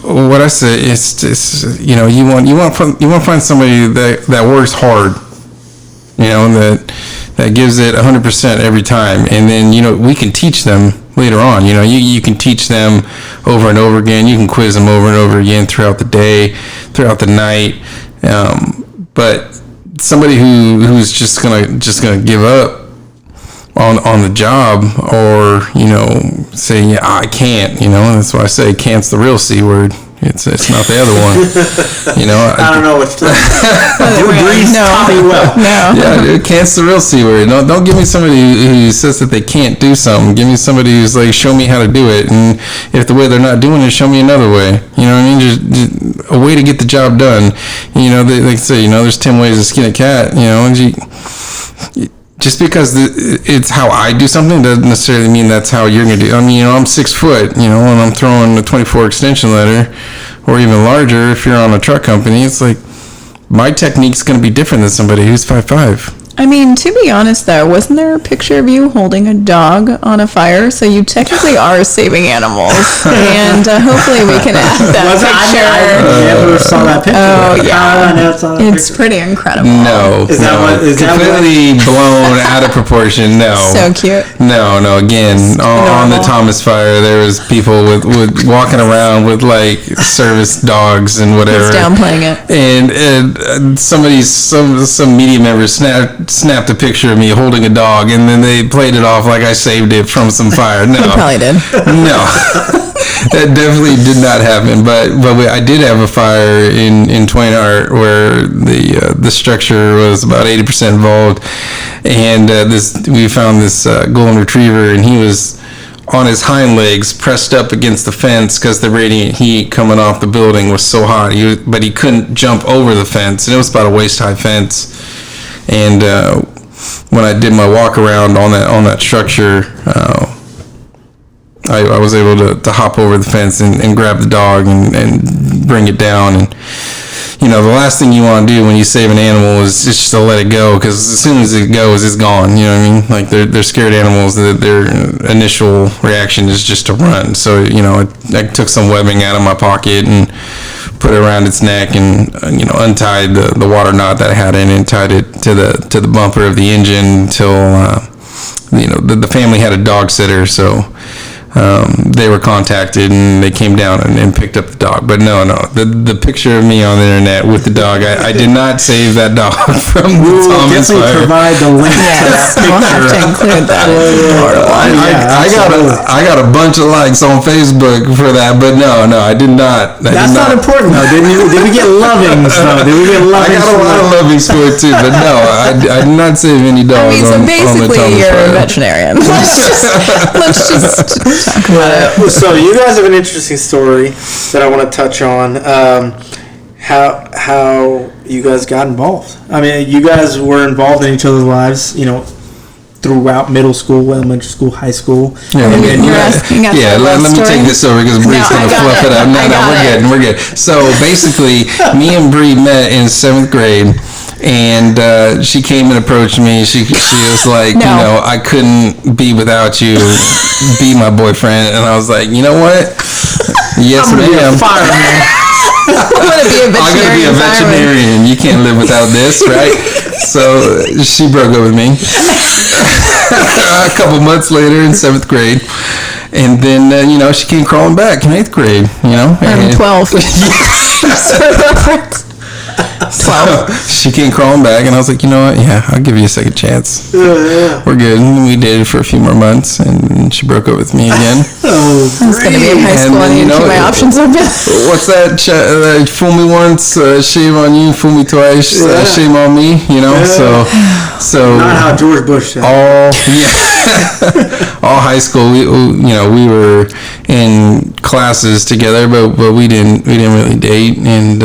What I say is you want to find somebody that works hard, that gives it 100% every time, and then we can teach them later on. You can teach them over and over again. You can quiz them over and over again throughout the day, throughout the night. But somebody who's just gonna give up on the job, or say, yeah, I can't. That's why I say can't's the real C word. It's not the other one. I don't know what's Bree's taught me well. No. Yeah, dude, can't's the real C word. Don't give me somebody who says that they can't do something. Give me somebody who's like, show me how to do it. And if the way they're not doing it, show me another way. You know what I mean? Just a way to get the job done. They say, there's 10 ways to skin a cat. Just because it's how I do something doesn't necessarily mean that's how you're going to do. I mean, I'm 6 foot, and I'm throwing a 24 extension ladder, or even larger if you're on a truck company. It's like, my technique's going to be different than somebody who's 5'5". I mean, to be honest, though, wasn't there a picture of you holding a dog on a fire? So you technically are saving animals, and hopefully we can add that picture. I never saw that picture. Oh, yeah. I never saw that It's picture. pretty incredible. No, Is that completely blown out of proportion. No, So cute. No. Again, on the Thomas fire, there was people with walking around with like service dogs and whatever. He's downplaying it. And some media members snapped a picture of me holding a dog, and then they played it off like I saved it from some fire. No, You probably did. no. That definitely did not happen. But I did have a fire in Twainhart where the structure was about 80% involved, and we found this golden retriever, and he was on his hind legs pressed up against the fence because the radiant heat coming off the building was so hot. But he couldn't jump over the fence, and it was about a waist high fence. And when I did my walk around on that structure, I was able to hop over the fence and grab the dog and bring it down. And the last thing you want to do when you save an animal is just to let it go, because as soon as it goes, it's gone. You know what I mean? Like they're scared animals. Their initial reaction is just to run. So I took some webbing out of my pocket and put it around its neck, and untied the water knot that I had in it, and tied it to the bumper of the engine until the family had a dog sitter, so they were contacted and they came down and picked up the dog. But no, the picture of me on the internet with the dog, I did not save that dog from the Thomas definitely fire. provide the link to Yes, that we'll have to picture. include that. I got a bunch of likes on Facebook for that, but no, I did not. That's not important though. Did we get lovings though? Did we get I lovings? got a lot of lovings for it too, but no, I did not save any I dogs mean, so on the basically, Thomas you're a fire. veterinarian. Let's just talk about it. So you guys have an interesting story that I want to touch on. How you guys got involved? I mean, you guys were involved in each other's lives, throughout middle school, elementary school, high school. Yeah, And you're asking us yeah, our let love me story? take this over because Bree's No, I going to got fluff it it. up. No, I got we're good. So basically, me and Bree met in 7th grade. And she came and approached me. She was like, No. I couldn't be without you. Be my boyfriend. And I was like, you know what? Yes, I'm gonna be a ma'am. fireman. I'm going to be a veterinarian. I'm gonna be a veterinarian. You can't live without this, right? So she broke up with me. A couple months later in 7th grade. And then, she came crawling back in 8th grade, I'm and 12. 12. she came crawling back, and I was like, you know what? Yeah, I'll give you a second chance. We're good. And we dated for a few more months, and she broke up with me again. I was going to be in high And school. I then, need to keep my options open. What's that? Fool me once, shame on you. Fool me twice, shame on me. So Not how George Bush said. all high school. We were in classes together, but we didn't really date. And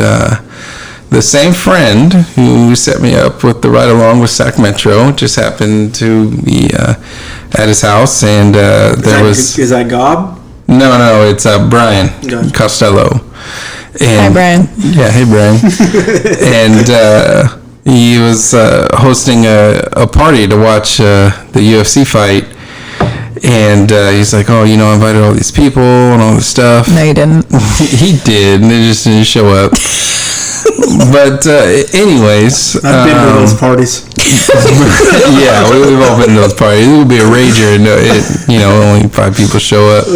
the same friend who set me up with the ride along with Sac Metro just happened to be at his house, and Is that Gob? No, it's Brian Gotcha. Costello. Hi, Brian. Yeah, hey Brian. And he was hosting a party to watch the UFC fight. And he's like, I invited all these people and all this stuff. No, you didn't. He did, and they just didn't show up. But anyways, I've been to those parties. yeah, we've all been to those parties. It would be a rager, and only 5 people show up.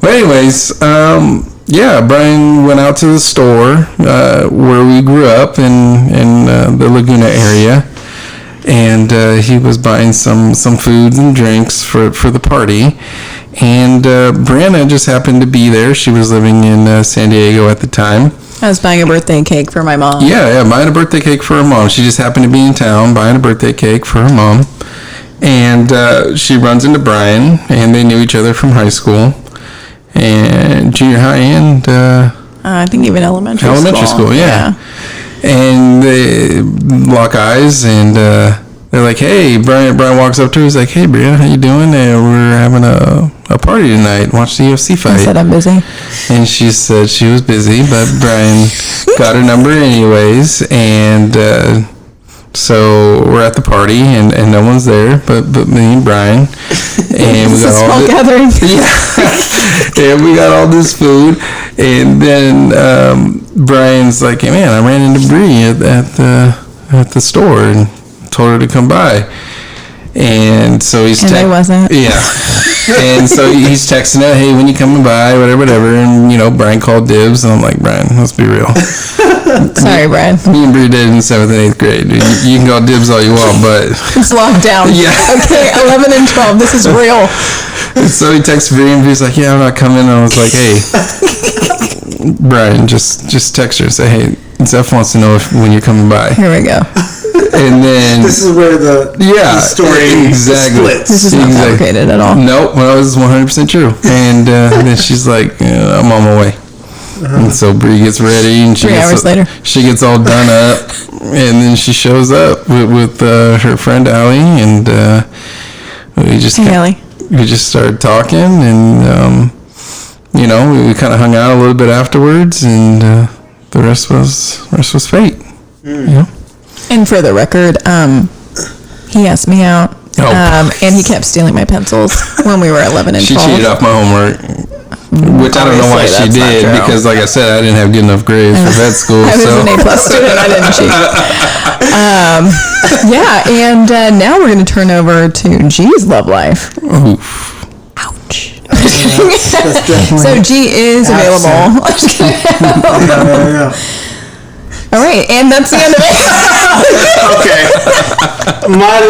But anyways, Brian went out to the store where we grew up in the Laguna area, and he was buying some foods and drinks for the party. And Brianna just happened to be there. She was living in San Diego at the time. I was buying a birthday cake for my mom. Yeah, buying a birthday cake for her mom. She just happened to be in town buying a birthday cake for her mom. And she runs into Brian, and they knew each other from high school and junior high and I think even elementary school. Yeah. And they lock eyes, and they're like, hey, Brian walks up to her. He's like, hey, Brianna, how you doing? We're having a party tonight. Watch the UFC fight. I said I'm busy. And she said she was busy, but Brian got her number anyways. And so we're at the party, and no one's there but me and Brian. And we got all gathering. Yeah. And we got all this food. And then Brian's like, hey, man, I ran into Bree at the store and told her to come by. And so he's I wasn't. Yeah. And so he's texting her, hey, when you coming by, whatever. And Brian called dibs, and I'm like, Brian, let's be real. Sorry, Brian. Me and Bree dated in 7th and 8th grade. You can call dibs all you want, but It's locked down. Yeah. Okay, 11 and 12. This is real. so he texts Bree, and Bree's like, yeah, I'm not coming. And I was like, hey, Brian, just text her and say, hey, Zeph wants to know when you're coming by. Here we go. And then This is where the story splits. This is not fabricated at all. Nope, well, this is 100% true. And then she's like, I'm on my way. And so Bree gets ready, and 3 hours later, she gets all done up, and then she shows up with her friend Allie, and we just started talking, and we kind of hung out a little bit afterwards, and the rest was fate. And for the record, he asked me out, and he kept stealing my pencils when we were 11 and 12. She cheated off my homework, which I don't know why she did, because like I said, I didn't have good enough grades for vet school. I was an A+ student. I didn't cheat. And now we're going to turn over to G's love life. Oof. Ouch. Ouch. That's definitely. So G is available. Yeah. All right, and that's the end of it. Okay. My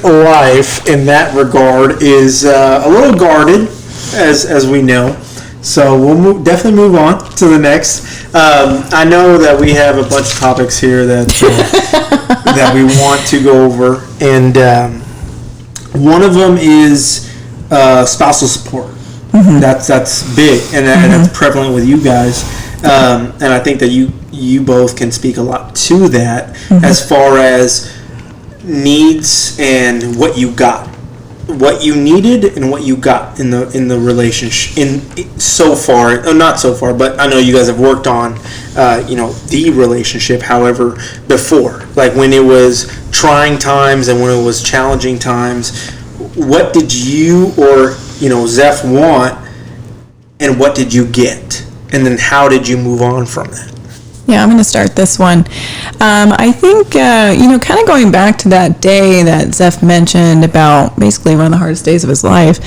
life in that regard is a little guarded, as we know. So we'll definitely move on to the next. I know that we have a bunch of topics here that that we want to go over, and one of them is spousal support. Mm-hmm. That's big, and that's prevalent with you guys. And I think that you both can speak a lot to that, as far as needs and what you got, what you needed and what you got in the relationship so far. Not so far, but I know you guys have worked on the relationship. However, before, like when it was trying times and when it was challenging times, what did you or Zeph want, and what did you get? And then how did you move on from that? Yeah, I'm going to start this one. I think, kind of going back to that day that Zeph mentioned about basically one of the hardest days of his life.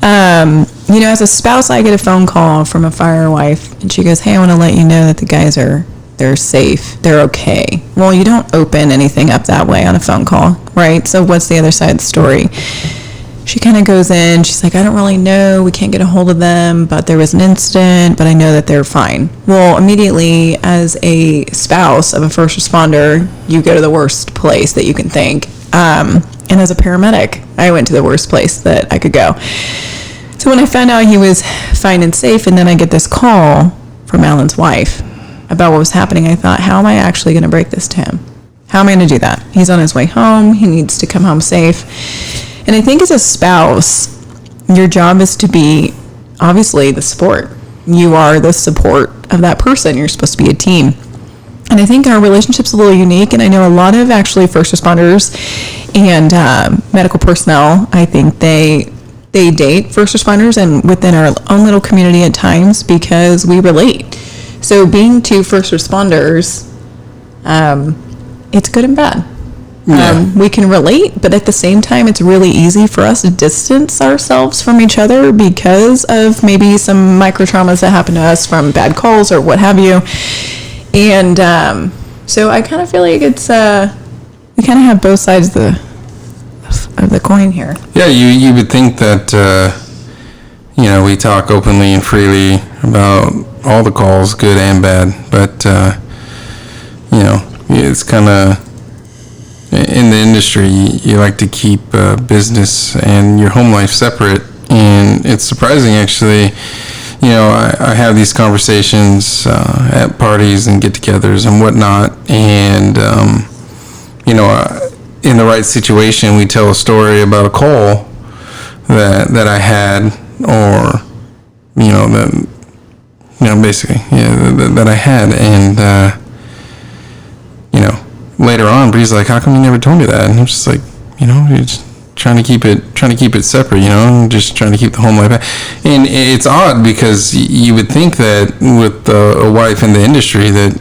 As a spouse, I get a phone call from a fire wife, and she goes, "Hey, I want to let you know that the guys they're safe. They're okay." Well, you don't open anything up that way on a phone call, right? So what's the other side of the story? She kind of goes in, she's like, "I don't really know, we can't get a hold of them, but there was an incident, but I know that they're fine." Well, immediately, as a spouse of a first responder, you go to the worst place that you can think. And as a paramedic, I went to the worst place that I could go. So when I found out he was fine and safe, and then I get this call from Alan's wife about what was happening, I thought, how am I actually going to break this to him? How am I going to do that? He's on his way home, he needs to come home safe. And I think as a spouse, your job is to be, obviously, the support. You are the support of that person. You're supposed to be a team. And I think our relationship's a little unique, and I know a lot of actually first responders and medical personnel, I think they date first responders and within our own little community at times because we relate. So being two first responders, it's good and bad. Yeah. We can relate, but at the same time, it's really easy for us to distance ourselves from each other because of maybe some micro traumas that happen to us from bad calls or what have you. And so I kind of feel like it's we kind of have both sides of the coin here. Yeah, you would think that we talk openly and freely about all the calls, good and bad, but it's kind of, in the industry, you like to keep business and your home life separate, and it's surprising actually. I have these conversations at parties and get-togethers and whatnot, and in the right situation, we tell a story about a call that I had, or basically, that I had, and later on, Bree's like, "How come you never told me that?" And I'm just like, you're just trying to keep it separate, just trying to keep the home life. And it's odd because you would think that with a wife in the industry that,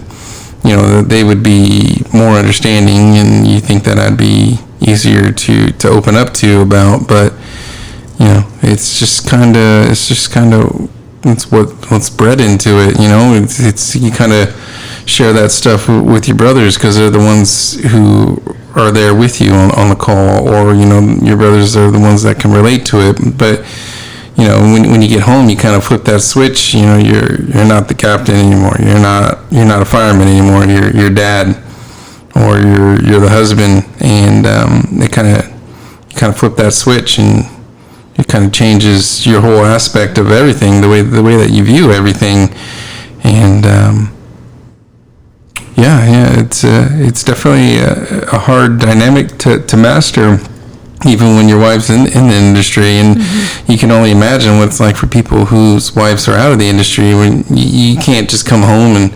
that they would be more understanding, and you think that I'd be easier to open up to about, but it's what's bred into it. It's you kind of share that stuff with your brothers because they're the ones who are there with you on the call, or your brothers are the ones that can relate to it. But when you get home, you kind of flip that switch. You're not the captain anymore. You're not a fireman anymore. You're dad, or you're the husband, and they kind of flip that switch, and it kind of changes your whole aspect of everything, the way that you view everything. And it's definitely a hard dynamic to master, even when your wife's in the industry. And you can only imagine what it's like for people whose wives are out of the industry, when you can't just come home and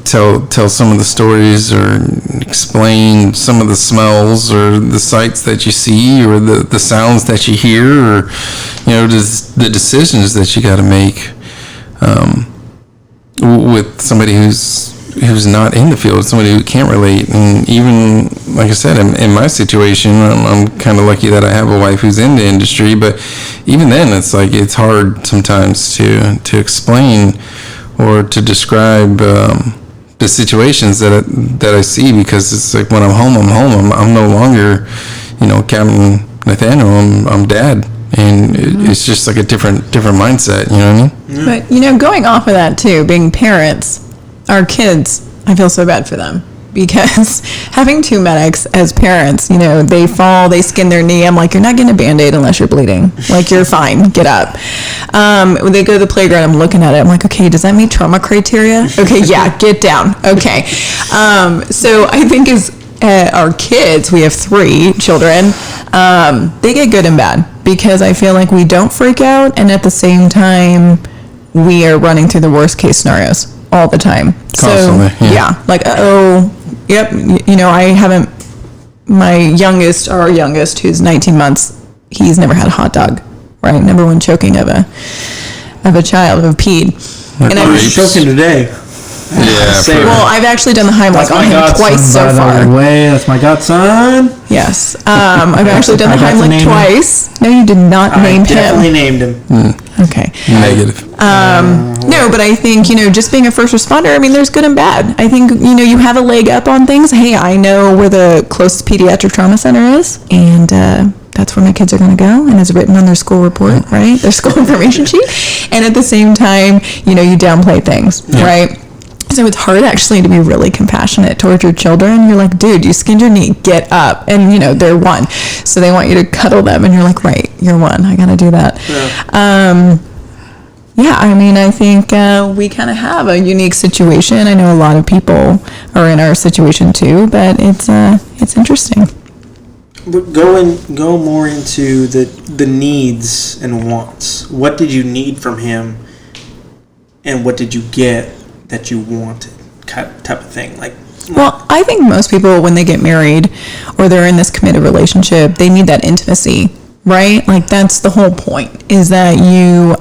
tell some of the stories or explain some of the smells or the sights that you see or the sounds that you hear, or just the decisions that you got to make with somebody who's who's not in the field, somebody who can't relate. And even, like I said, in my situation, I'm kind of lucky that I have a wife who's in the industry, but even then, it's like, it's hard sometimes to explain or to describe the situations that I see, because it's like, when I'm home. I'm no longer, Captain Nathaniel. I'm Dad. And it's just like a different mindset, you know what I mean? But, going off of that too, being parents, our kids, I feel so bad for them, because having two medics as parents, they fall, they skin their knee. I'm like, you're not getting a Band-Aid unless you're bleeding. Like, you're fine. Get up. When they go to the playground, I'm looking at it. I'm like, okay, does that meet trauma criteria? Okay, yeah, get down. Okay. So I think as our kids, we have 3 children, they get good and bad, because I feel like we don't freak out, and at the same time, we are running through the worst case scenarios all the time. Constantly, so yeah, like, yep, I haven't, our youngest, who's 19 months, he's never had a hot dog, right? Number 1 choking of a child, of a ped. And I was choking today. Yeah. Well, I've actually done the Heimlich on him twice so far. That's my godson. Yes. I've actually done the Heimlich twice. No, you did not name him. I definitely named him. Okay. Negative. No, but I think, just being a first responder, I mean, there's good and bad. I think, you have a leg up on things. Hey, I know where the closest pediatric trauma center is, and that's where my kids are going to go, and it's written on their school report, right? Their school information sheet. And at the same time, you downplay things, right? So it's hard actually to be really compassionate towards your children. You're like, dude, you skinned your knee, get up. And they're 1. So they want you to cuddle them, and you're like, right, you're 1. I gotta do that. Yeah. I mean, I think we kind of have a unique situation. I know a lot of people are in our situation too, but it's interesting. But go more into the needs and wants. What did you need from him, and what did you get that you wanted, type of thing? Well, I think most people, when they get married or they're in this committed relationship, they need that intimacy, right? Like, that's the whole point, is that you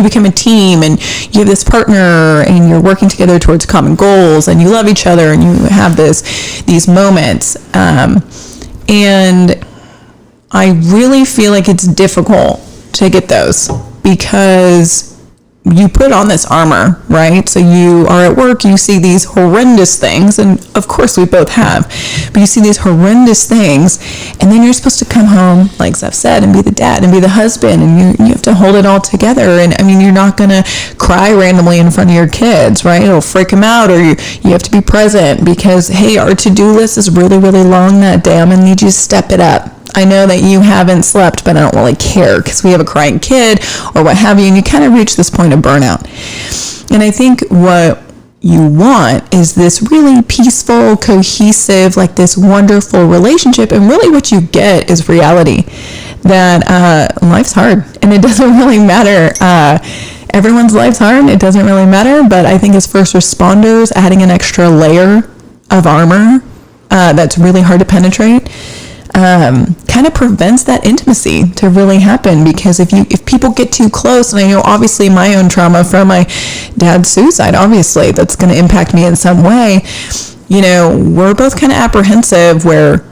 become a team, and you have this partner, and you're working together towards common goals, and you love each other, and you have these moments. And I really feel like it's difficult to get those, because you put on this armor, right? So you are at work, you see these horrendous things, and of course we both have, but you see these horrendous things, and then you're supposed to come home, like Zeph said, and be the dad, and be the husband, and you have to hold it all together. And I mean, you're not gonna cry randomly in front of your kids, right? It'll freak them out, or you have to be present, because, hey, our to-do list is really, really long that day. I'm gonna need you to step it up. I know that you haven't slept, but I don't really care, because we have a crying kid or what have you, and you kind of reach this point of burnout. And I think what you want is this really peaceful, cohesive, like this wonderful relationship, and really what you get is reality, that life's hard, and it doesn't really matter. Everyone's life's hard, it doesn't really matter, but I think as first responders, adding an extra layer of armor that's really hard to penetrate kind of prevents that intimacy to really happen. Because if people get too close, and I know obviously my own trauma from my dad's suicide, obviously that's going to impact me in some way, we're both kind of apprehensive, where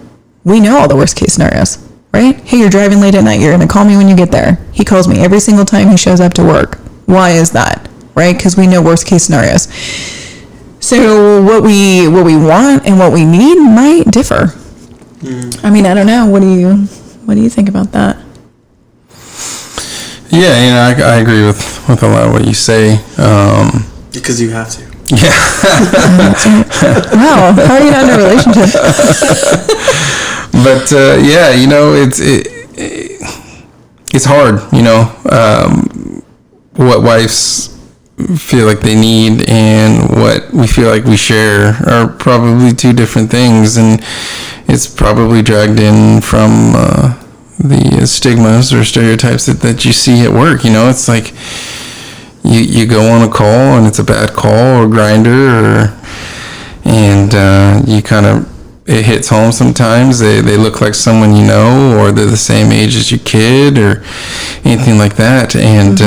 we know all the worst case scenarios, right? Hey, you're driving late at night, you're going to call me when you get there. He calls me every single time he shows up to work. Why is that? Right? Because we know worst case scenarios. So what we want and what we need might differ. I mean, I don't know. What do you think about that? Yeah, I agree with a lot of what you say. Because you have to. Yeah. Wow, how are you not in a relationship? But it's hard. What wives feel like they need and what we feel like we share are probably 2 different things, and it's probably dragged in from the stigmas or stereotypes that you see at work. It's like you go on a call and it's a bad call or grinder, and you kind of, it hits home sometimes. They look like someone or they're the same age as your kid or anything like that, and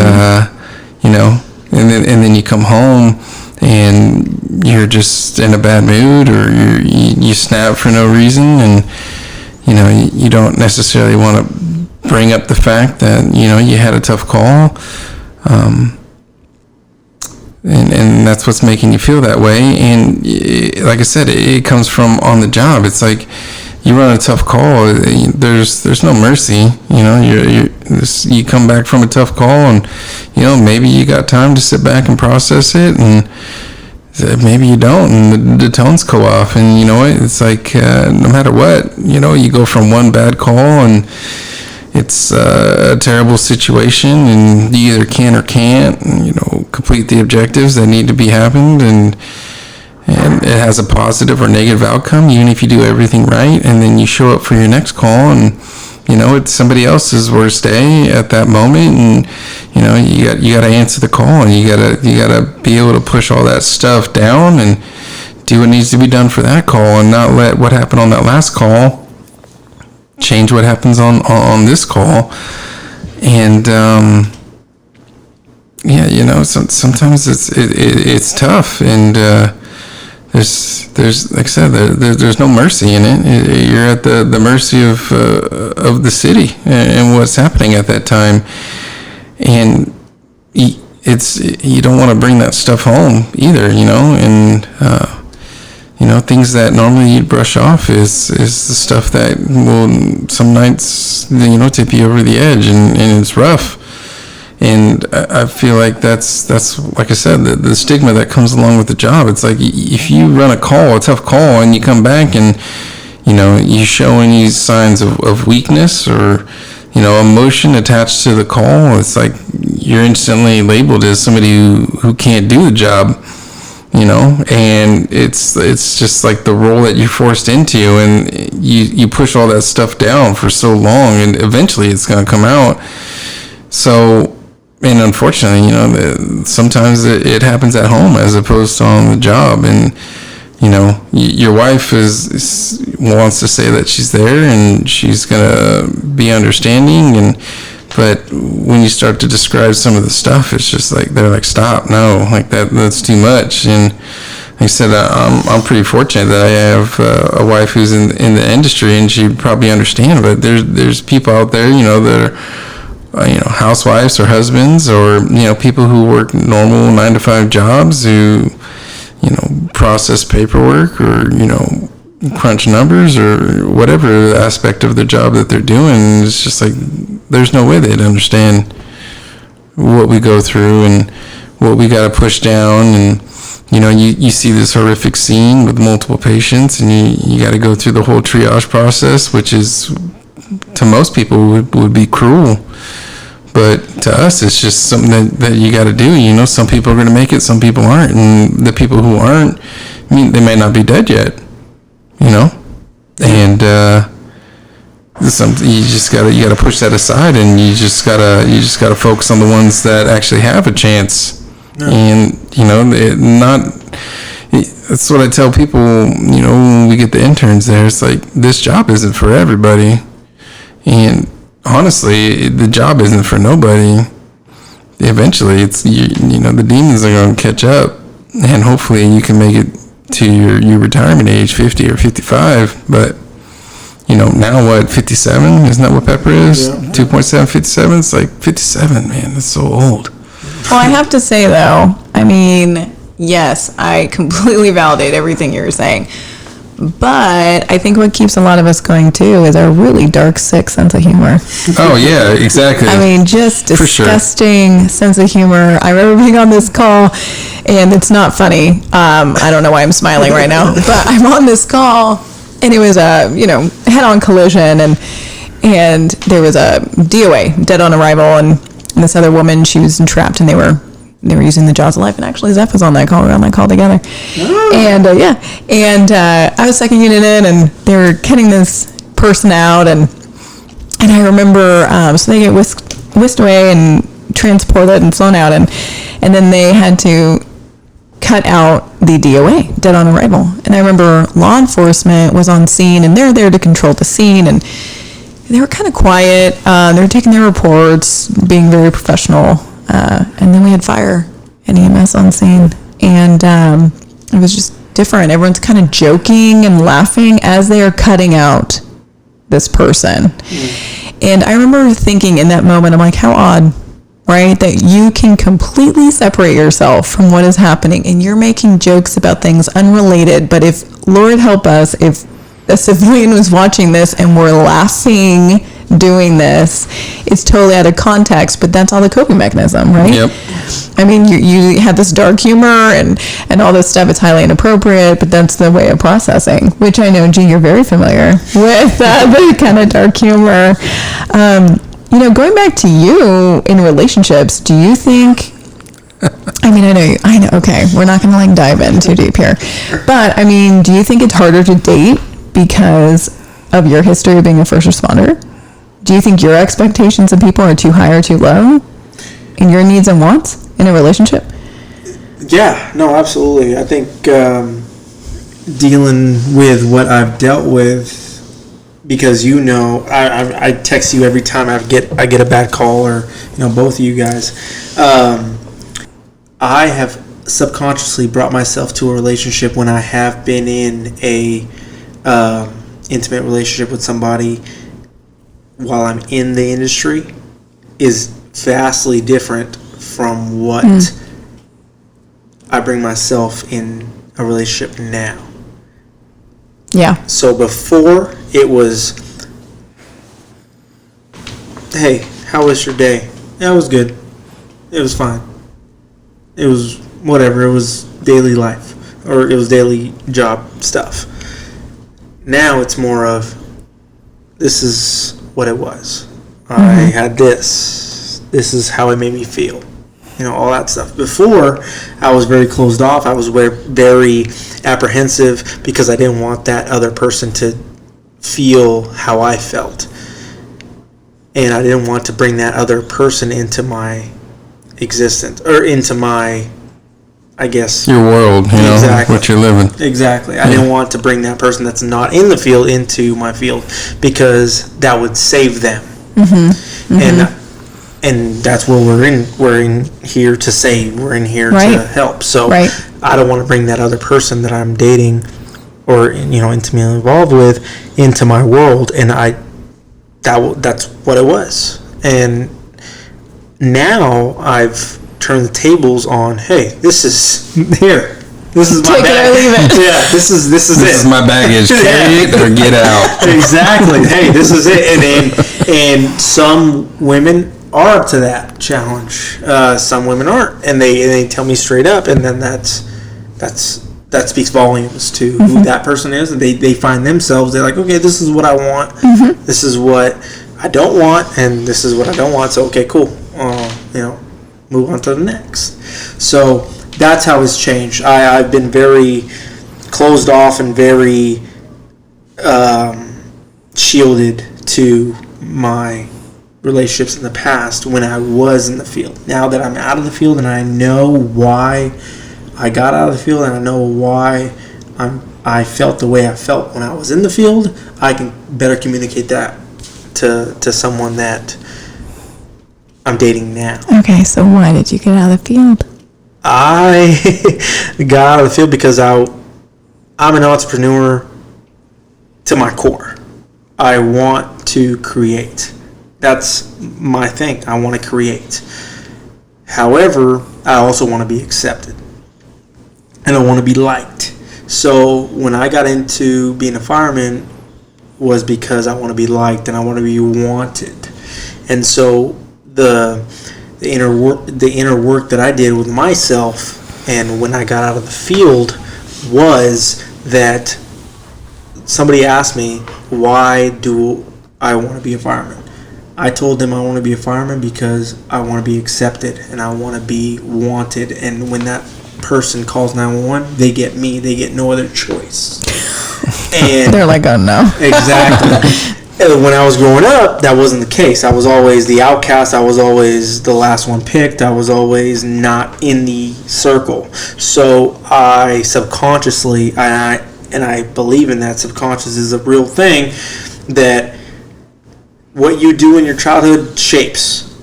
and then you come home and you're just in a bad mood, or you snap for no reason, and you don't necessarily want to bring up the fact that you had a tough call, and that's what's making you feel that way. And like I said, it comes from on the job. It's like you run a tough call. There's no mercy. You come back from a tough call, and maybe you got time to sit back and process it, and maybe you don't, and the tones go off. And it's like no matter what, you go from one bad call, and it's a terrible situation, and you either can or can't complete the objectives that need to be happened, and it has a positive or negative outcome, even if you do everything right. And then you show up for your next call, and it's somebody else's worst day at that moment, and you got to answer the call, and you got to be able to push all that stuff down and do what needs to be done for that call, and not let what happened on that last call change what happens on this call. And sometimes it's tough, and there's like I said, there's no mercy in it. You're at the mercy of the city and what's happening at that time, and you don't want to bring that stuff home either, and things that normally you'd brush off is the stuff that will some nights tip you over the edge, and it's rough. And I feel like that's like I said, the stigma that comes along with the job. It's like if you run a tough call, and you come back and you show any signs of weakness or emotion attached to the call, it's like you're instantly labeled as somebody who can't do the job. And it's just like the role that you're forced into, and you push all that stuff down for so long, and eventually it's going to come out. So, and unfortunately, sometimes it happens at home as opposed to on the job. And your wife wants to say that she's there and she's gonna be understanding, but when you start to describe some of the stuff, it's just like they're like, stop, no, like that's too much. And like I said, I'm pretty fortunate that I have a wife who's in the industry, and she'd probably understand. But there's people out there, that are housewives or husbands, or people who work normal 9-to-5 jobs, who process paperwork, or crunch numbers, or whatever aspect of the job that they're doing. It's just like there's no way they'd understand what we go through and what we got to push down. And you see this horrific scene with multiple patients, and you got to go through the whole triage process, which is to most people would be cruel. But to us, it's just something that you got to do. Some people are going to make it, some people aren't. And the people who aren't, they may not be dead yet, and you just gotta push that aside, and you just gotta focus on the ones that actually have a chance. No. And that's what I tell people, when we get the interns there. It's like, this job isn't for everybody, and honestly, the job isn't for nobody. Eventually, it's the demons are going to catch up, and hopefully you can make it to your retirement age, 50 or 55. But now what, 57? Isn't that what Pepper is? Yeah. 2.7, 57? It's like 57, man, that's so old. Well, I have to say, though, yes, I completely validate everything you're saying. But I think what keeps a lot of us going, too, is our really dark, sick sense of humor. Oh, yeah, exactly. Just disgusting sense of humor. I remember being on this call, and it's not funny. I don't know why I'm smiling right now, but I'm on this call, and it was a, head-on collision, and there was a DOA, dead on arrival, and this other woman, she was entrapped, and they were using the jaws of life, and actually Zeph was on that call. We were on that call together. Oh. And I was second unit in, and they were getting this person out, and I remember, so they get whisked away and transported and flown out, and then they had to cut out the DOA, dead on arrival. And I remember law enforcement was on scene, and they're there to control the scene, and they were kind of quiet. They were taking their reports, being very professional. And then we had fire and EMS on scene. and it was just different. Everyone's kind of joking and laughing as they are cutting out this person. And I remember thinking in that moment, I'm like, how odd, right? That you can completely separate yourself from what is happening and you're making jokes about things unrelated. But if, Lord help us, if a civilian was watching this and we're laughing doing this, it's totally out of context, but that's all the coping mechanism, right? Yep. I mean, you have this dark humor and all this stuff. It's highly inappropriate, but that's the way of processing, which I know, G, you're very familiar with the kind of dark humor. Going back to you in relationships, do you think, I know, okay, we're not going to dive in too deep here, but I mean, do you think it's harder to date because of your history of being a first responder? Do you think your expectations of people are too high or too low in your needs and wants in a relationship? Yeah, no, absolutely. I think dealing with what I've dealt with, because I text you every time I get a bad call, or both of you guys. I have subconsciously brought myself to a relationship when I have been in a intimate relationship with somebody while I'm in the industry is vastly different from what I bring myself in a relationship now. Yeah. So before it was, hey, how was your day? Yeah, it was good. It was fine. It was whatever. It was daily life, or it was daily job stuff. Now it's more of, this is what it was. I had this. This is how it made me feel. All that stuff. Before, I was very closed off. I was very apprehensive because I didn't want that other person to feel how I felt. And I didn't want to bring that other person into my existence, or into my, I guess, your world, exactly. What you're living. Exactly. I didn't want to bring that person that's not in the field into my field, because that would save them. And that's what we're in. We're in here to save. We're in here to help. So I don't want to bring that other person that I'm dating or intimately involved with into my world. And that's what it was. And now I've turned the tables on. Hey, this is here. This is my bag. Take it or leave it. Yeah, this is it. This is my baggage. Carry it or get out. Exactly. Hey, this is it. And some women are up to that challenge. Some women aren't, and they tell me straight up, and then that speaks volumes to who that person is, and they find themselves. They're like, okay, this is what I want. This is what I don't want, and this is what I don't want. So okay, cool. Move on to the next. So that's how it's changed. I've been very closed off and very shielded to my relationships in the past when I was in the field. Now that I'm out of the field and I know why I got out of the field and I know why I felt the way I felt when I was in the field, I can better communicate that to someone that I'm dating now. Okay, so why did you get out of the field? I got out of the field because I'm an entrepreneur to my core. I want to create. That's my thing. I want to create. However, I also want to be accepted. And I want to be liked. So when I got into being a fireman was because I want to be liked and I want to be wanted. And so the inner work that I did with myself and when I got out of the field was that somebody asked me, why do I want to be a fireman? I told them I want to be a fireman because I want to be accepted and I want to be wanted. And when that person calls 911, they get me. They get no other choice. And they're like, oh no. Exactly. When I was growing up, that wasn't the case. I was always the outcast. I was always the last one picked. I was always not in the circle. So I subconsciously, and I believe in that, subconscious is a real thing, that what you do in your childhood shapes,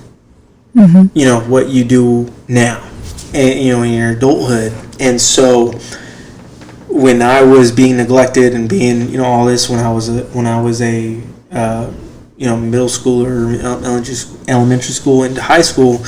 what you do now. and, in your adulthood. And so when I was being neglected and being, all this, when I was a middle school or elementary school into high school,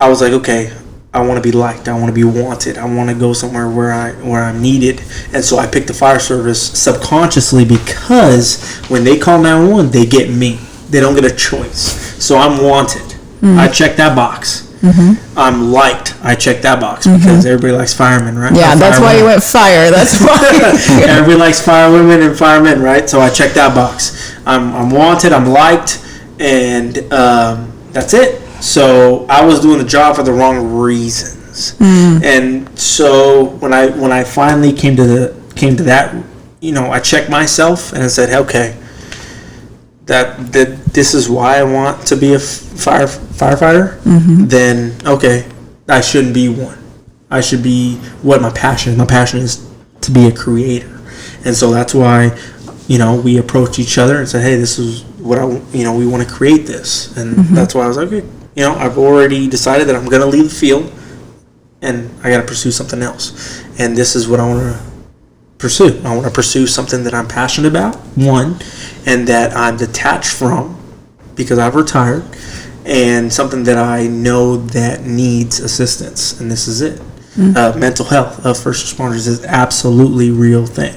I was like, okay, I want to be liked. I want to be wanted. I want to go somewhere where I'm needed. And so I picked the fire service subconsciously, because when they call 911, they get me. They don't get a choice. So I'm wanted. Mm-hmm. I check that box. Mm-hmm. I'm liked. I check that box, because everybody likes firemen, right? Yeah, that's why you went fire. That's why. Everybody likes firewomen and firemen, right? So I check that box. I'm wanted. I'm liked, and that's it. So I was doing the job for the wrong reasons, and so when I finally came to that, I checked myself and I said, okay, that this is why I want to be a firefighter. Mm-hmm. Then okay, I shouldn't be one. I should be what my passion is. My passion is to be a creator, and so that's why we approached each other and said, hey, this is what we want to create this, and that's why I was like, okay. I've already decided that I'm going to leave the field and I got to pursue something else. And this is what I want to pursue. I want to pursue something that I'm passionate about, one, and that I'm detached from because I've retired, and something that I know that needs assistance. And this is it. Mental health of first responders is absolutely real thing.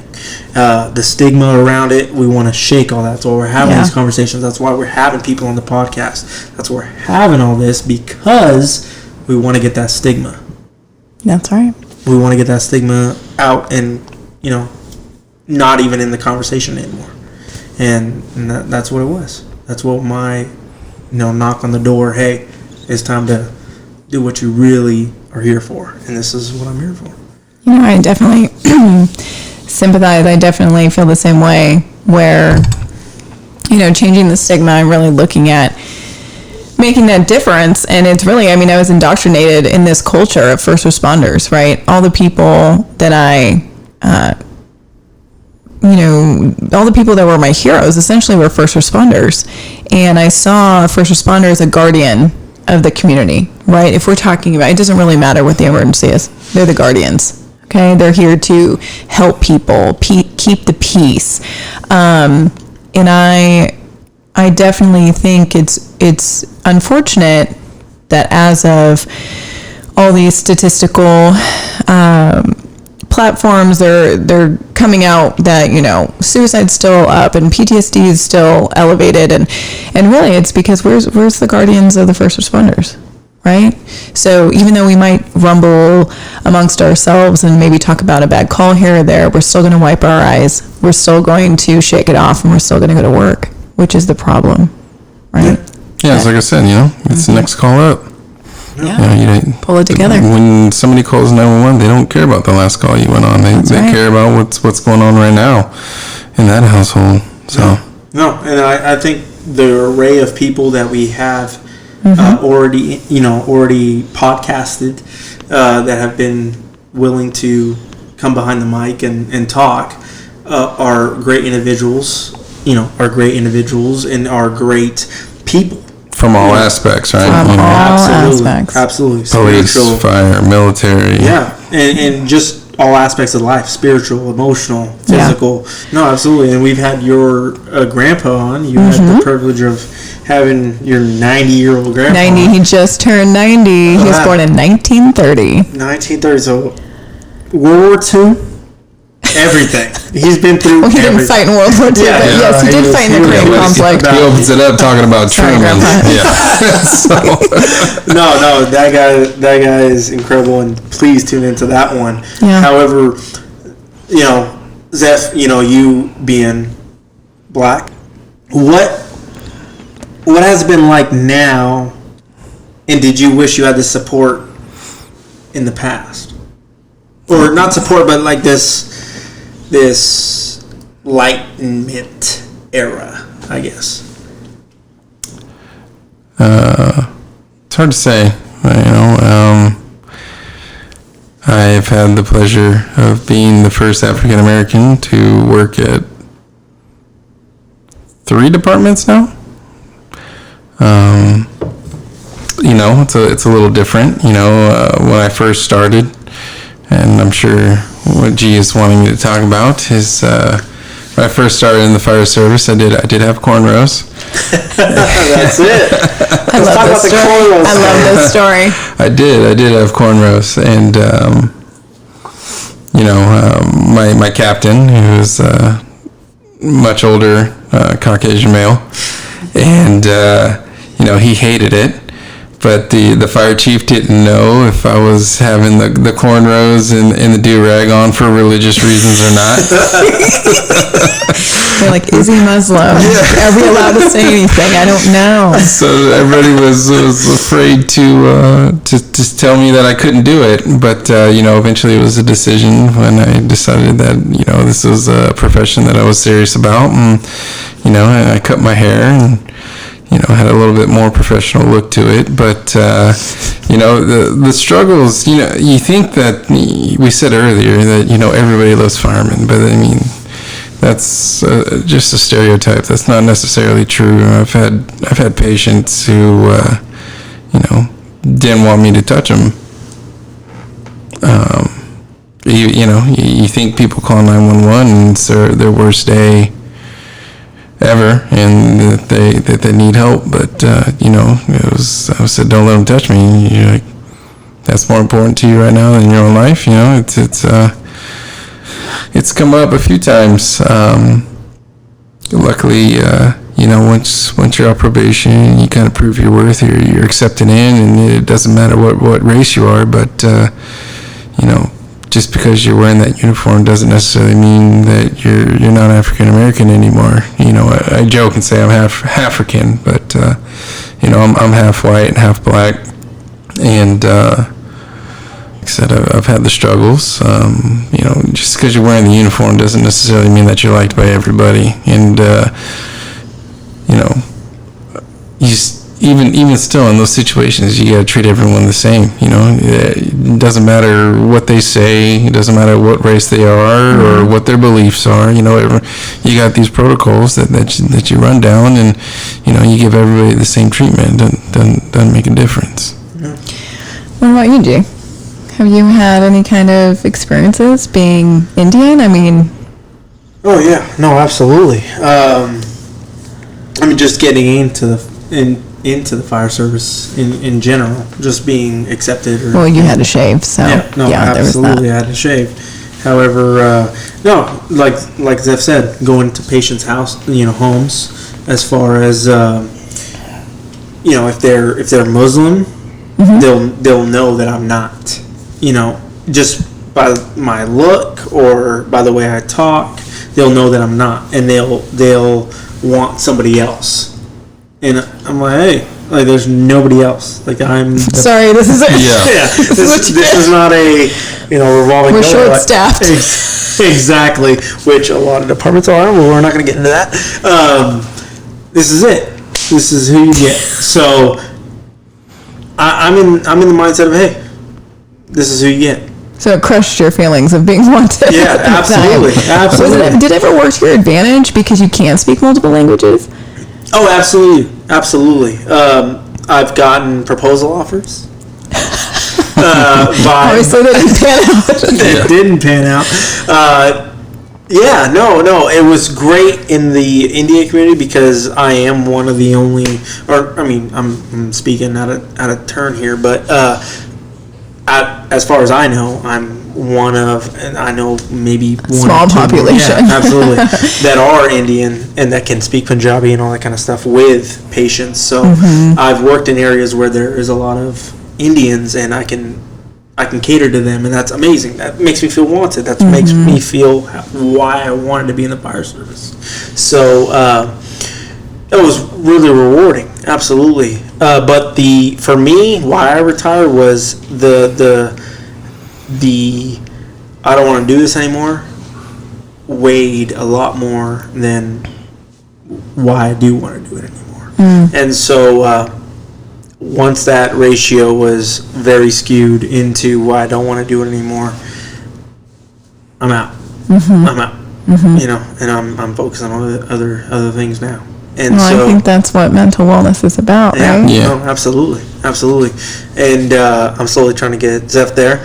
The stigma around it, we want to shake all that. That's why we're having these conversations. That's why we're having people on the podcast. That's why we're having all this, because we want to get that stigma. That's right. We want to get that stigma out and, not even in the conversation anymore. And that's what it was. That's what my, knock on the door, hey, it's time to do what you really are here for, and this is what I'm here for. I definitely sympathize. I definitely feel the same way, where changing the stigma and really looking at making that difference. And it's really, I was indoctrinated in this culture of first responders, right? All the people that all the people that were my heroes essentially were first responders, and I saw a first responder as a guardian of the community, right? If we're talking about, it doesn't really matter what the emergency is. They're the guardians, okay? They're here to help people, keep the peace. And I definitely think it's unfortunate that as of all these statistical platforms, they're coming out that suicide's still up and PTSD is still elevated, and really it's because where's the guardians of the first responders, right? So even though we might rumble amongst ourselves and maybe talk about a bad call here or there, we're still going to wipe our eyes, we're still going to shake it off, and we're still going to go to work, which is the problem, right? Yeah, it's like I said, it's the next call up. Yeah. Pull it together. When somebody calls 911, they don't care about the last call you went on. They care about what's going on right now in that household. So and I think the array of people that we have already podcasted that have been willing to come behind the mic and talk are great individuals. Are great individuals and are great people. From all aspects, right? From all aspects. Absolutely. Police, spiritual, fire, military. Yeah, and just all aspects of life, spiritual, emotional, physical. Yeah. No, absolutely. And we've had your grandpa on. You had the privilege of having your 90-year-old grandpa 90, on. he just turned 90. He was born in 1930. 1930, so World War II. Everything. He's been through he didn't fight in World War II, but yes, he did fight in the Korean conflict. He opens it up talking about Truman. No, that guy is incredible, and please tune into that one. Yeah. However, Zeph, you being black, what has it been like now, and did you wish you had the support in the past? Or not support, but like this Enlightenment era, I guess. It's hard to say. I've had the pleasure of being the first African American to work at 3 departments now. it's a little different. When I first started, and I'm sure what G is wanting me to talk about is when I first started in the fire service, I did have cornrows. That's it. I love this story. I love this story. I did have cornrows, and my captain, who was much older, Caucasian male, and he hated it. But the fire chief didn't know if I was having the cornrows and the do-rag on for religious reasons or not. They're like, is he Muslim? Are we allowed to say anything? I don't know. So everybody was afraid to tell me that I couldn't do it. But eventually it was a decision when I decided that this was a profession that I was serious about, and I cut my hair and had a little bit more professional look to it. But the struggles, you think that, we said earlier that everybody loves firemen, but I mean, that's just a stereotype. That's not necessarily true. I've had patients who didn't want me to touch them. You think people call 911 and it's their worst day ever, and that they need help, but I said, don't let them touch me. And you're like, that's more important to you right now than your own life. It's come up a few times. Luckily, once you're on probation, you kind of prove your worth. You're accepted in, and it doesn't matter what race you are, but just because you're wearing that uniform doesn't necessarily mean that you're not African American anymore. I joke and say I'm half African, but I'm half white and half black, and like I said, I've had the struggles. Just because you're wearing the uniform doesn't necessarily mean that you're liked by everybody, and even still in those situations, you gotta treat everyone the same. It doesn't matter what they say, it doesn't matter what race they are or what their beliefs are. You got these protocols that you run down, and you give everybody the same treatment. Doesn't make a difference. What about you, G? Have you had any kind of experiences being Indian? I mean, oh yeah, no, absolutely. Just getting into the fire service in general, just being accepted. Well, you had to shave, so absolutely, I had to shave. However, like Zeph said, going to patients' homes, as far as if they're Muslim, they'll know that I'm not. Just by my look or by the way I talk, they'll know that I'm not, and they'll want somebody else. And I'm like, hey, there's nobody else. I'm sorry, this is it. Yeah. This is not a revolving door. We're short-staffed. Exactly, which a lot of departments are. Well, we're not going to get into that. This is it. This is who you get. So I'm in the mindset of, hey, this is who you get. So it crushed your feelings of being wanted. Yeah, absolutely. Did it ever work to your advantage because you can speak multiple languages? Oh, absolutely. I've gotten proposal offers. Obviously, they didn't pan out. It didn't pan out. No. It was great in the India community because I am one of the only, I'm speaking out of turn here, but as far as I know, I'm one of, and I know maybe one small or two population. Yeah, absolutely, that are Indian and that can speak Punjabi and all that kind of stuff with patients. So I've worked in areas where there is a lot of Indians, and I can cater to them, and that's amazing. That makes me feel wanted. That makes me feel why I wanted to be in the fire service. So it was really rewarding, absolutely. But for me, why I retired was the I don't want to do this anymore weighed a lot more than why I do want to do it anymore. And so once that ratio was very skewed into why I don't want to do it anymore, I'm out. I'm out. And I'm focused on other things now. And Well, I think that's what mental wellness is about, yeah, right? Yeah. no, absolutely. And I'm slowly trying to get Zeph there.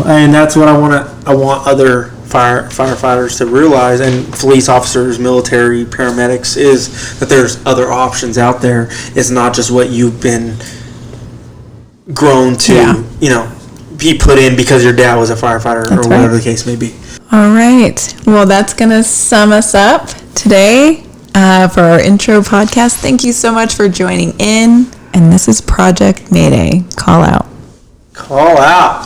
And that's what I want other firefighters to realize, and police officers, military, paramedics, is that there's other options out there. It's not just what you've been grown to, be put in because your dad was a firefighter or whatever the case may be. All right. Well, that's going to sum us up today for our intro podcast. Thank you so much for joining in. And this is Project Mayday. Call out. Call out.